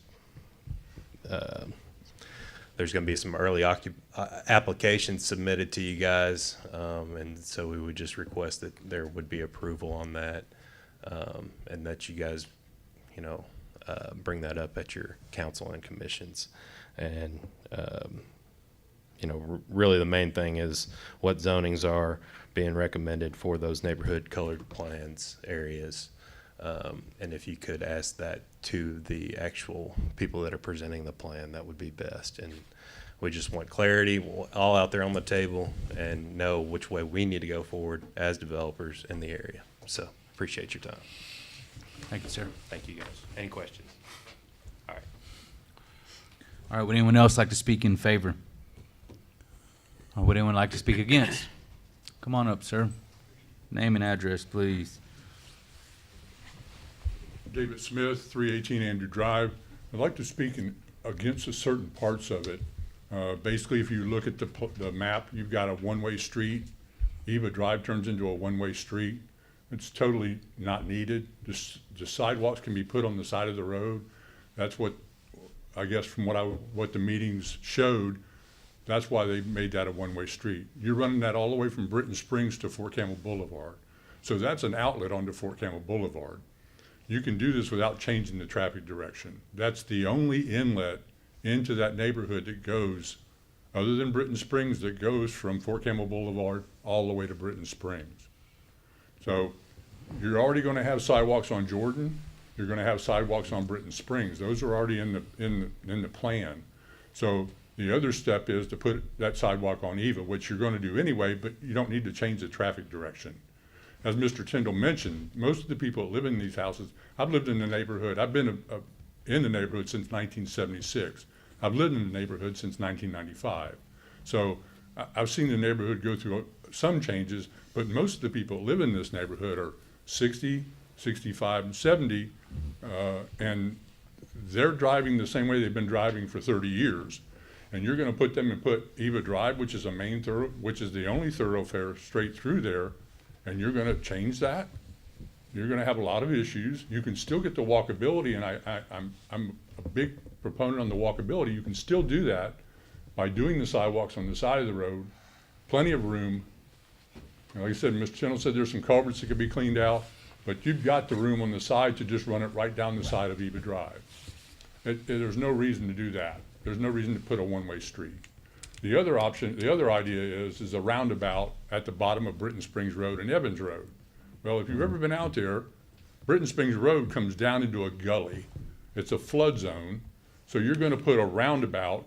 there's going to be some early applications submitted to you guys, and so we would just request that there would be approval on that, and that you guys, bring that up at your council and commissions. And, really the main thing is what zonings are being recommended for those neighborhood colored plans areas. And if you could ask that to the actual people that are presenting the plan, that would be best. And we just want clarity all out there on the table and know which way we need to go forward as developers in the area. So appreciate your time.
Thank you, sir.
Thank you, guys. Any questions? All right.
All right, would anyone else like to speak in favor? Or would anyone like to speak against? Come on up, sir. Name and address, please.
David Smith, 318 Andrew Drive. I'd like to speak against certain parts of it. Basically, if you look at the map, you've got a one-way street. Eva Drive turns into a one-way street. It's totally not needed. The sidewalks can be put on the side of the road. That's what, I guess from what the meetings showed, that's why they made that a one-way street. You're running that all the way from Britton Springs to Fort Campbell Boulevard. So that's an outlet onto Fort Campbell Boulevard. You can do this without changing the traffic direction. That's the only inlet into that neighborhood that goes, other than Britton Springs, that goes from Fort Campbell Boulevard all the way to Britton Springs. So you're already going to have sidewalks on Jordan. You're going to have sidewalks on Britton Springs. Those are already in the plan. So the other step is to put that sidewalk on Eva, which you're going to do anyway, but you don't need to change the traffic direction. As Mr. Tyndall mentioned, most of the people that live in these houses, I've lived in the neighborhood, I've been in the neighborhood since 1976. I've lived in the neighborhood since 1995. So I've seen the neighborhood go through some changes, but most of the people that live in this neighborhood are 60, 65, and 70, and they're driving the same way they've been driving for 30 years. And you're going to put them and put Eva Drive, which is a main which is the only thoroughfare straight through there, and you're going to change that? You're going to have a lot of issues. You can still get the walkability, and I'm a big proponent on the walkability. You can still do that by doing the sidewalks on the side of the road, plenty of room. And like I said, Mr. Tyndall said there's some culverts that could be cleaned out, but you've got the room on the side to just run it right down the side of Eva Drive. There's no reason to do that. There's no reason to put a one-way street. The other option, the other idea is a roundabout at the bottom of Britton Springs Road and Evans Road. Well, if you've ever been out there, Britton Springs Road comes down into a gully. It's a flood zone, so you're going to put a roundabout.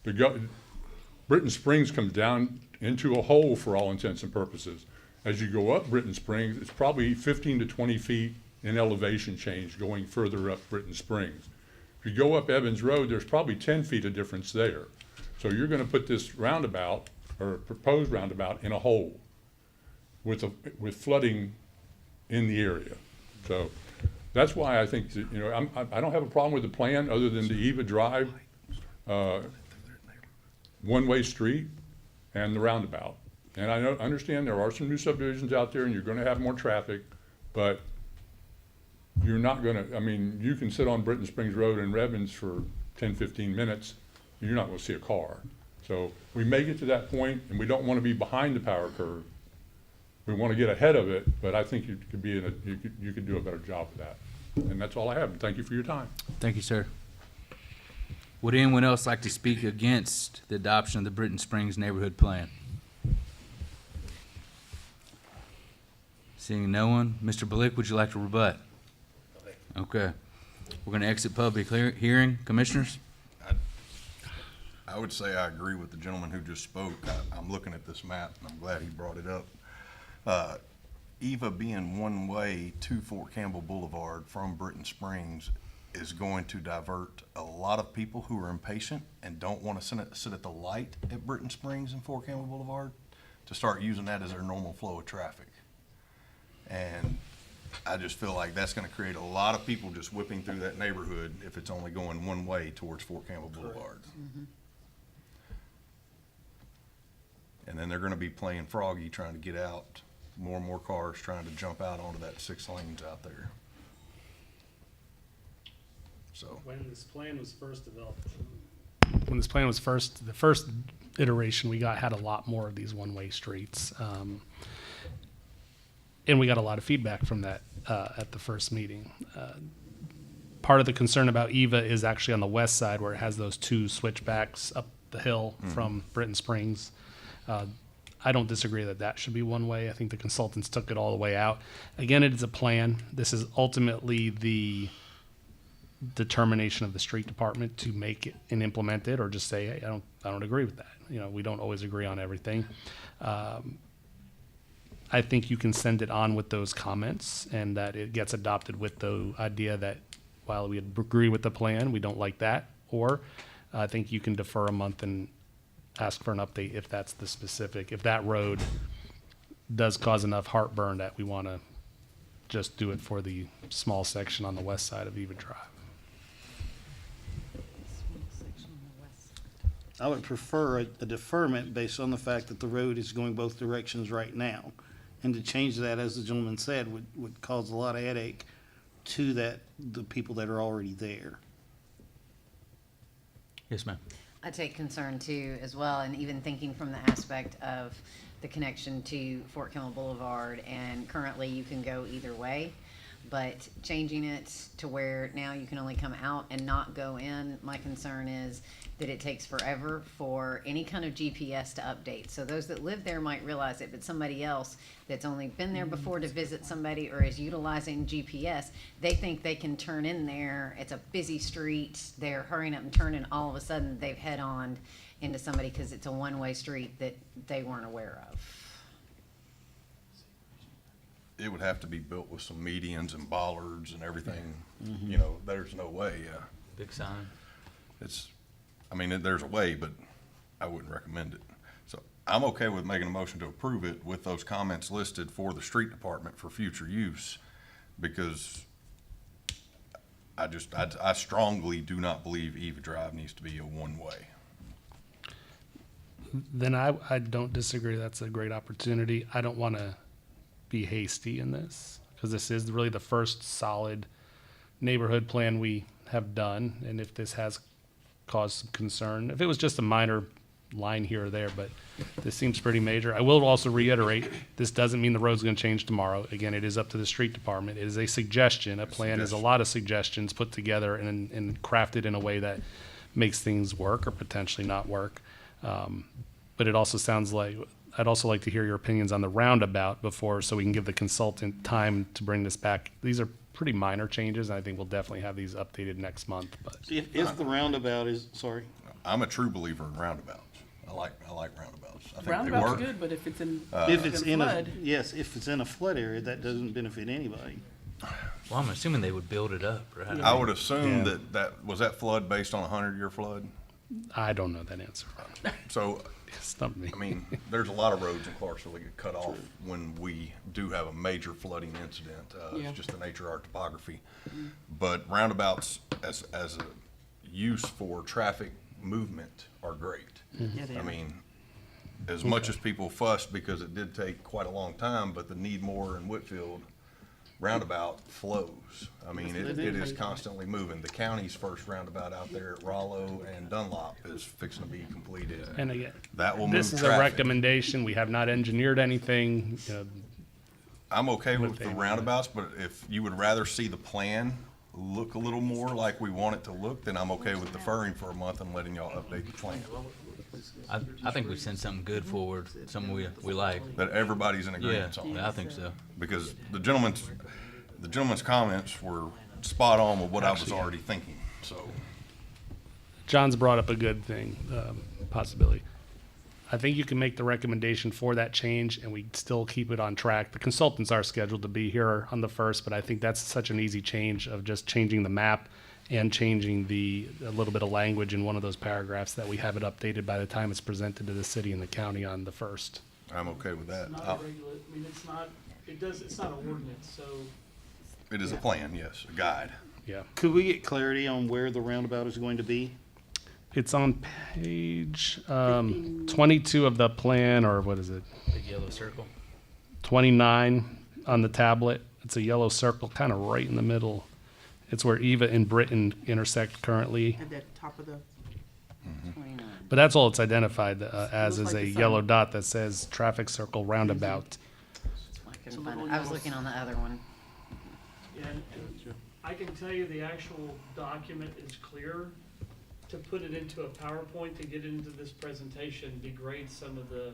Britton Springs comes down into a hole for all intents and purposes. As you go up Britton Springs, it's probably 15 to 20 feet in elevation change going further up Britton Springs. If you go up Evans Road, there's probably 10 feet of difference there. So you're going to put this roundabout, or proposed roundabout, in a hole with flooding in the area. So that's why I think that, I don't have a problem with the plan other than the Eva Drive one-way street and the roundabout. And I understand there are some new subdivisions out there and you're going to have more traffic, but you're not going to, you can sit on Britton Springs Road and Evans for 10, 15 minutes, and you're not going to see a car. So we may get to that point, and we don't want to be behind the power curve. We want to get ahead of it, but I think you could do a better job of that. And that's all I have. Thank you for your time.
Thank you, sir. Would anyone else like to speak against the adoption of the Britton Springs Neighborhood Plan? Seeing no one, Mr. Blick, would you like to rebut? Okay. We're going to exit public hearing. Commissioners?
I would say I agree with the gentleman who just spoke. I'm looking at this map, and I'm glad he brought it up. Eva being one way to Fort Campbell Boulevard from Britton Springs is going to divert a lot of people who are impatient and don't want to sit at the light at Britton Springs and Fort Campbell Boulevard to start using that as their normal flow of traffic. And I just feel like that's going to create a lot of people just whipping through that neighborhood if it's only going one way towards Fort Campbell Boulevard.
Mm-hmm.
And then they're going to be playing froggy trying to get out. More and more cars trying to jump out onto that 6 lanes out there. So
when this plan was first developed, the first iteration we got had a lot more of these one-way streets. And we got a lot of feedback from that at the first meeting. Part of the concern about Eva is actually on the west side where it has those 2 switchbacks up the hill from Britton Springs. I don't disagree that should be one way. I think the consultants took it all the way out. Again, it is a plan. This is ultimately the determination of the street department to make it and implement it, or just say, hey, I don't agree with that. We don't always agree on everything. I think you can send it on with those comments and that it gets adopted with the idea that while we agree with the plan, we don't like that. Or I think you can defer a month and ask for an update if that's the specific, if that road does cause enough heartburn that we want to just do it for the small section on the west side of Eva Drive.
I would prefer a deferment based on the fact that the road is going both directions right now. And to change that, as the gentleman said, would cause a lot of headache to the people that are already there.
Yes, ma'am.
I take concern too as well, and even thinking from the aspect of the connection to Fort Campbell Boulevard, and currently you can go either way, but changing it to where now you can only come out and not go in, my concern is that it takes forever for any kind of GPS to update. So those that live there might realize it, but somebody else that's only been there before to visit somebody or is utilizing GPS, they think they can turn in there. It's a busy street. They're hurrying up and turning. All of a sudden, they've head on into somebody because it's a one-way street that they weren't aware of.
It would have to be built with some medians and bollards and everything. You know, there's no way.
Big sign.
There's a way, but I wouldn't recommend it. So I'm okay with making a motion to approve it with those comments listed for the street department for future use, because I strongly do not believe Eva Drive needs to be a one-way.
Then I don't disagree. That's a great opportunity. I don't want to be hasty in this, because this is really the first solid neighborhood plan we have done. And if this has caused some concern, if it was just a minor line here or there, but this seems pretty major. I will also reiterate, this doesn't mean the road's going to change tomorrow. Again, it is up to the street department. It is a suggestion. A plan is a lot of suggestions put together and crafted in a way that makes things work or potentially not work. But it also sounds like, I'd also like to hear your opinions on the roundabout before, so we can give the consultant time to bring this back. These are pretty minor changes, and I think we'll definitely have these updated next month. But
If the roundabout is, sorry.
I'm a true believer in roundabouts. I like roundabouts. I think
Roundabout's
they work.
good, but if it's in,
If it's in a,
flood.
yes, if it's in a flood area, that doesn't benefit anybody.
Well, I'm assuming they would build it up, right?
I would assume
Yeah.
that flood based on a 100-year flood?
I don't know that answer.
So,
Stump me.
there's a lot of roads in Clarksville that get cut off when we do have a major flooding incident.
Yeah.
It's just the nature of our topography. But roundabouts as a use for traffic movement are great.
Yeah, they are.
As much as people fussed because it did take quite a long time, but the Needmore and Whitfield roundabout flows. It is constantly moving. The county's first roundabout out there at Rollo and Dunlop is fixing to be completed.
And again,
That will
this
move
is a
traffic.
recommendation. We have not engineered anything.
I'm okay with the roundabouts, but if you would rather see the plan look a little more like we want it to look, then I'm okay with deferring for a month and letting y'all update the plan.
I think we sent something good forward, something we like.
That everybody's in agreement on.
Yeah, I think so.
Because the gentleman's comments were spot on with what I was already thinking, so.
John's brought up a good thing, possibility. I think you can make the recommendation for that change, and we still keep it on track. The consultants are scheduled to be here on the 1st, but I think that's such an easy change of just changing the map and changing a little bit of language in one of those paragraphs that we have it updated by the time it's presented to the city and the county on the 1st.
I'm okay with that.
It's not a regular, it's not an ordinance, so.
It is a plan, yes, a guide.
Yeah.
Could we get clarity on where the roundabout is going to be?
It's on page 22 of the plan, or what is it?
Big yellow circle.
29 on the tablet. It's a yellow circle, kind of right in the middle. It's where Eva and Britton intersect currently.
At the top of the,
But that's all it's identified as,
Looks
is
like
a
the
yellow
sign.
dot that says traffic circle roundabout.
I couldn't find it. I was looking on the other one.
Yeah, and I can tell you the actual document is clear. To put it into a PowerPoint to get into this presentation degrades some of the.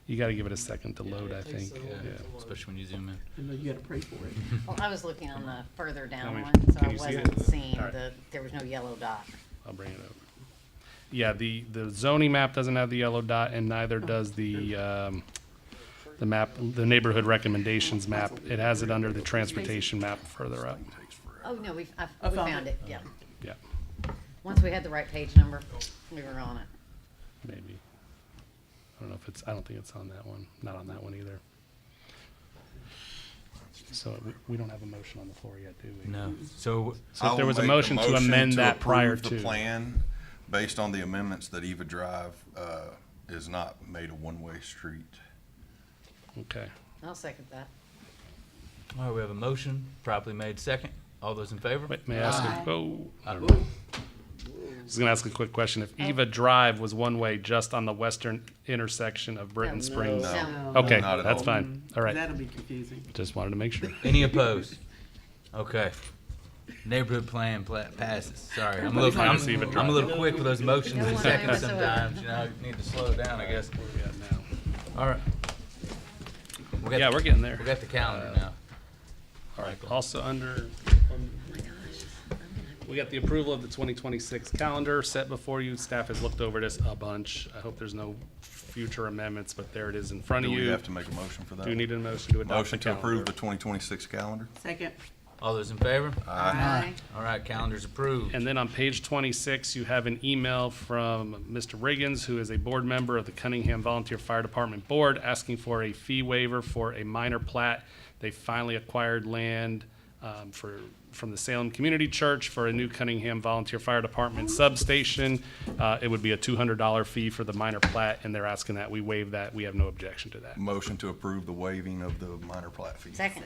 You got to give it a second to load, I
it takes
think.
a little bit to load.
Especially when you zoom in.
and then you gotta pray for it.
Well, I was looking on the further down
Can we-
one, so
can
I
you see it?
wasn't seeing
All right.
there was no yellow dot.
I'll bring it over. Yeah, the zoning map doesn't have the yellow dot, and neither does the map, the neighborhood recommendations map. It has it under the transportation map further up.
Oh, no, we
I found
found it, yeah.
Yeah,
Once we had the right page number, we were on it.
maybe. I don't know if I don't think it's on that one. Not on that one either. So we don't have a motion on the floor yet, do we?
No. So
So if there was a
I will make
motion
the
to amend that prior
approve
to.
the plan based on the amendments that Eva Drive, is not made a one-way street.
Okay.
I'll second that.
All right, we have a motion, properly made second. All those in favor?
Wait, may I ask
Aye.
a, oh, I
Aye.
was gonna ask a quick question. If Eva Drive was one way just on the western intersection of Britton Springs?
No.
Okay,
Not at
that's
all.
fine. All right.
That'll be confusing.
Just wanted to make sure.
Any opposed? Okay. Neighborhood plan passes. Sorry, I'm a little,
Trying to see if it
I'm a little quick with those motions
No
and
one
seconds
whatsoever.
sometimes, you know, you need to slow down, I guess.
Where we at now?
All right. We got
Yeah,
the-
we're getting there.
We got the calendar now.
All right, also we got the approval of the 2026 calendar set before you. Staff has looked over this a bunch. I hope there's no future amendments, but there it is in front of
Do
you.
we have to make a motion for that?
Do you need a motion to adopt the
Motion to
calendar?
approve the 2026 calendar?
Second.
All those in favor?
Aye.
All right, calendar's approved.
And then on page 26, you have an email from Mr. Riggins, who is a board member of the Cunningham Volunteer Fire Department Board, asking for a fee waiver for a minor plat. They finally acquired land from the Salem Community Church for a new Cunningham Volunteer Fire Department substation. It would be a $200 fee for the minor plat, and they're asking that we waive that. We have no objection to that.
Motion to approve the waiving of the minor plat fee.
Second.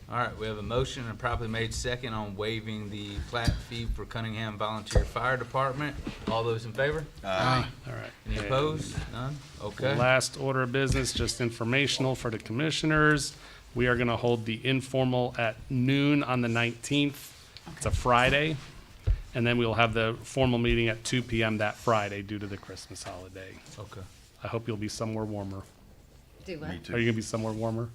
All right, we have a motion and properly made second on waiving the plat fee for Cunningham Volunteer Fire Department. All those in favor?
Aye.
All right.
Any opposed? None? Okay.
Last order of business, just informational for the commissioners. We are going to hold the informal at noon on the 19th. It's a Friday. And then we'll have the formal meeting at 2 p.m. that Friday due to the Christmas holiday.
Okay.
I hope you'll be somewhere warmer.
Do what?
Me
Are
too.
you going to be somewhere warmer?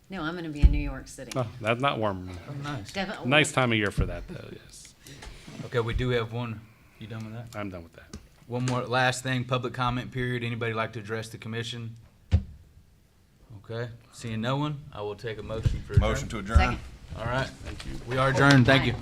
No, I'm gonna be in New York City.
No, that's not warm.
Oh, nice.
Definitely.
Nice time of year for that, though, yes.
Okay, we do have one. You done with that?
I'm done with that.
One more, last thing, public comment period. Anybody like to address the commission? Okay, seeing no one, I will take a motion for adjournment.
Motion to adjourn?
Second.
All right, we are adjourned. Thank you.